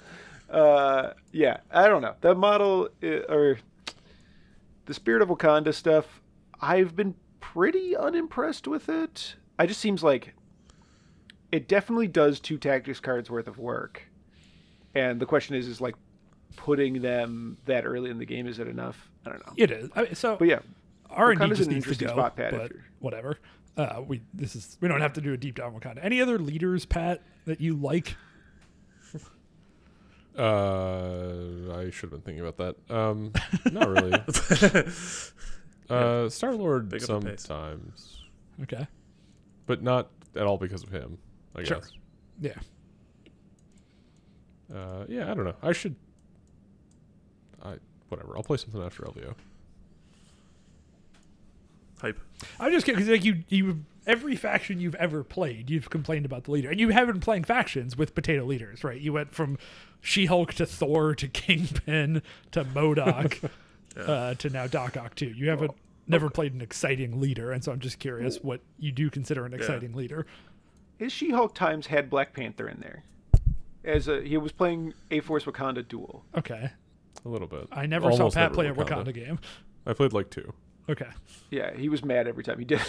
Yeah, I don't know. That model, or the Spirit of Wakanda stuff, I've been pretty unimpressed with it. It just seems like it definitely does 2 tactics cards worth of work. And the question is like, putting them that early in the game, is it enough? I don't know. It is. But yeah, R&D Wakanda's just an needs to interesting go, spot, Pat, but if you're- whatever. We don't have to do a deep dive on Wakanda. Any other leaders, Pat, that you like? I should have been thinking about that. Not really. Star-Lord Pick up the pace. sometimes, Okay. but not at all because of him, I Sure. guess. Yeah. Yeah, I don't know. Whatever. I'll play something after LVO. Hype. I'm just kidding, because like you every faction you've ever played, you've complained about the leader, and you haven't been playing factions with potato leaders, right? You went from She-Hulk to Thor to Kingpin to MODOK to now Doc Ock 2. You haven't never played an exciting leader, and so I'm just curious what you do consider an exciting leader. His She-Hulk times had Black Panther in there. He was playing A-Force Wakanda Duel. Okay. A little bit. I never saw Almost Pat never play a Wakanda game. I played like 2. Okay. Yeah, he was mad every time he did.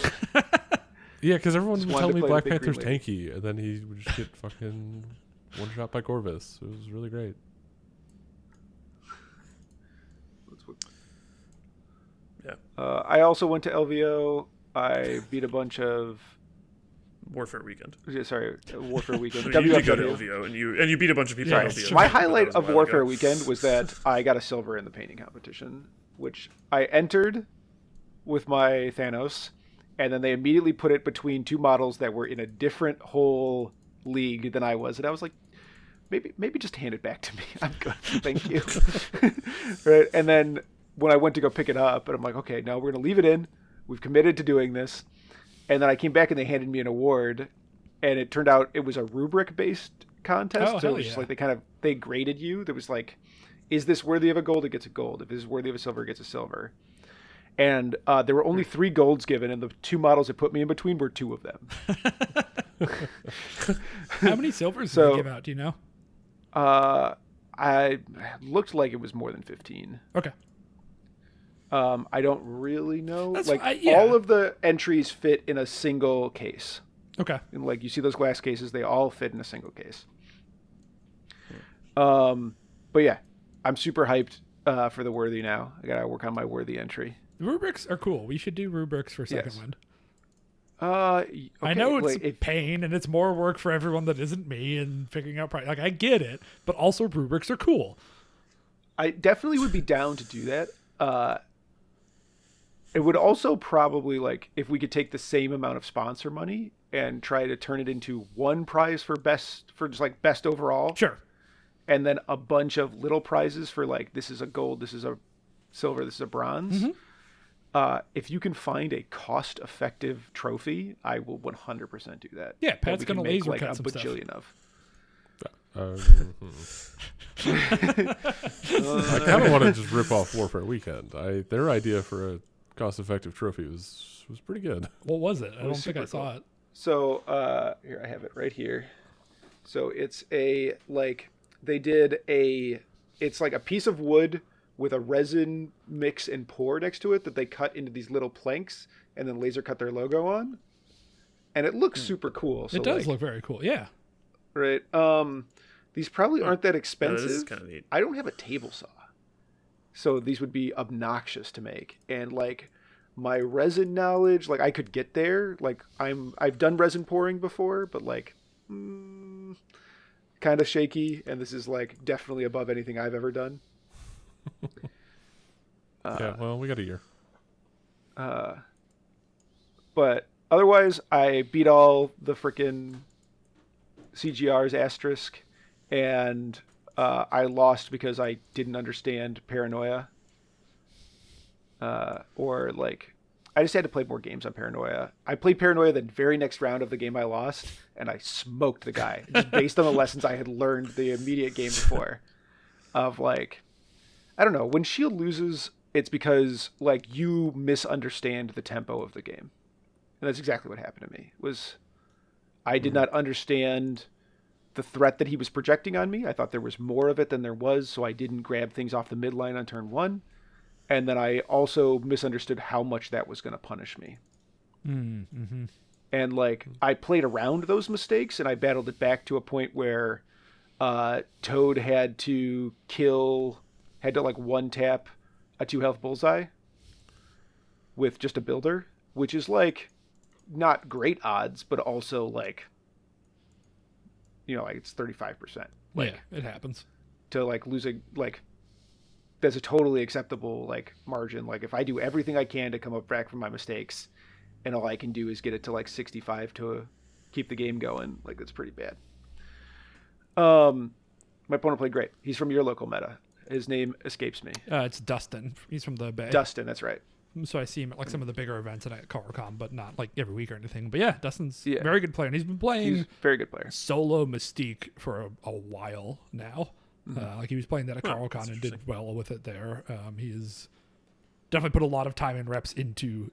Yeah, because everyone would wanted tell to me play Black the big Panther's green lady. tanky, and then he would just get fucking one shot by Corvus. It was really great. Yeah. I also went to LVO. I beat a bunch of Warfare Weekend. Sorry, Warfare Weekend. You did go to WFW. LVO, and you beat a bunch of people Yeah, at it's LVO. true. My but that highlight was a of while Warfare ago. Weekend was that I got a silver in the painting competition, which I entered with my Thanos, and then they immediately put it between two models that were in a different whole league than I was, and I was like, maybe just hand it back to me. I'm good, thank you. Right, and then when I went to go pick it up, and I'm like, okay, no, we're gonna leave it in. We've committed to doing this, and then I came back and they handed me an award, and it turned out it was a rubric-based contest. Oh, So it hell was just yeah. like they graded you. There was like, is this worthy of a gold? It gets a gold. If this is worthy of a silver, it gets a silver. And there were only 3 golds given, and the 2 models it put me in between were 2 of them. How many silvers So- did they give out? Do you know? I looked like it was more than 15. Okay. I don't really know. That's like yeah. all of the entries fit in a single case. Okay. And like you see those glass cases, they all fit in a single case. But yeah, I'm super hyped for the worthy now. I gotta work on my worthy entry. Rubrics are cool. We should do rubrics for Second Yes. Wind. Okay, I know it's like, a pain and it's more work for everyone that isn't me and figuring out price. Like I get it, but also rubrics are cool. I definitely would be down to do that. It would also probably like if we could take the same amount of sponsor money and try to turn it into one prize for just like best overall, Sure. and then a bunch of little prizes for like this is a gold, this is a silver, this is a bronze. If you can find a cost-effective trophy, I will 100% do that. Yeah, That Pat's we can gonna make, laser like cut a some stuff. bajillion of. I kind of want to just rip off Warfare Weekend. Their idea for a cost-effective trophy was pretty good. What was it? I don't was think I super saw cool. it. So here I have it right here. So it's a like they did a it's like a piece of wood with a resin mix and pour next to it that they cut into these little planks and then laser cut their logo on, and it looks super cool. So It does like, look very cool. Yeah. right. These probably aren't that No, expensive. this is kind of neat. I don't have a table saw, so these would be obnoxious to make. And like my resin knowledge, like I could get there. Like I've done resin pouring before, but like kind of shaky. And this is like definitely above anything I've ever done. Yeah, well, we got a year. But otherwise, I beat all the frickin' CGR's asterisk, and I lost because I didn't understand paranoia. Or like, I just had to play more games on paranoia. I played paranoia the very next round of the game I lost, and I smoked the guy just based on the lessons I had learned the immediate game before. Of like, I don't know, when Shield loses, it's because like you misunderstand the tempo of the game. And that's exactly what happened to me. Was I did not understand the threat that he was projecting on me. I thought there was more of it than there was, so I didn't grab things off the midline on turn 1. And then I also misunderstood how much that was going to punish me. Mm-hmm. And like I played around those mistakes and I battled it back to a point where Toad had to like one tap a 2-health bullseye with just a builder, which is like not great odds, but also like, you know, like it's 35%. Like Yeah, it happens. to like losing, like that's a totally acceptable like margin. Like if I do everything I can to come up back from my mistakes and all I can do is get it to like 65 to keep the game going, like that's pretty bad. My opponent played great. He's from your local meta. His name escapes me. It's Dustin. He's from the Bay. Dustin, that's right. So I see him at like some of the bigger events and at Curkov, but not like every week or anything. But yeah, Dustin's Yeah. a very good player, and he's been playing He's a very good player. solo Mystique for a while now. Like he was playing that at that's CarlCon and did interesting. well with it there. He has definitely put a lot of time and reps into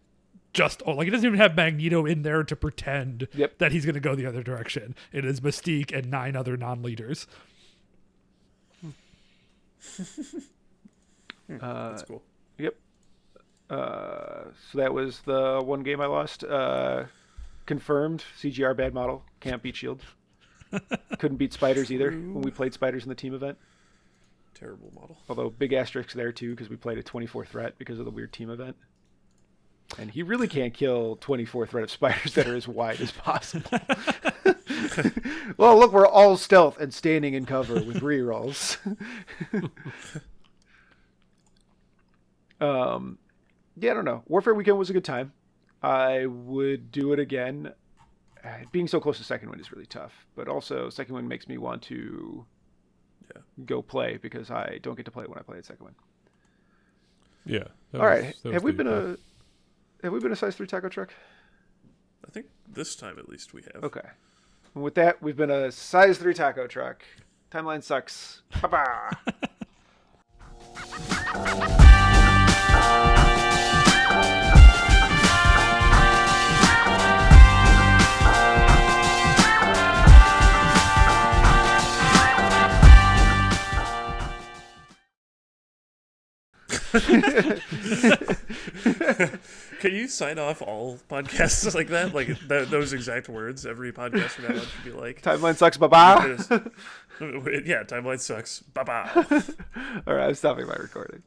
like he doesn't even have Magneto in there to pretend Yep. that he's going to go the other direction. It is Mystique and 9 other non-leaders. That's cool. Yep. So that was the one game I lost. Confirmed CGR bad model. Can't beat Shield. Couldn't beat Spiders either when we played Spiders in the team event. Terrible model. Although big asterisks there too because we played a 24 threat because of the weird team event. And he really can't kill 24 threaded spiders that are as wide as possible. Well, look, we're all stealth and standing in cover with rerolls. Yeah, I don't know. Warfare Weekend was a good time. I would do it again. Being so close to Second Wind is really tough. But also, Second Wind makes me want to go play because I don't get to play it when I play at Second Wind. Yeah. All right. Have we been a size 3 taco truck? I think this time at least we have. Okay. And with that, we've been a size 3 taco truck. Timeline sucks. Ba-ba. Can you sign off all podcasts like that? Like those exact words every podcast from now on should be like... Timeline sucks. Ba-ba. Yeah, timeline sucks. Bye-bye. All right, I'm stopping my recording.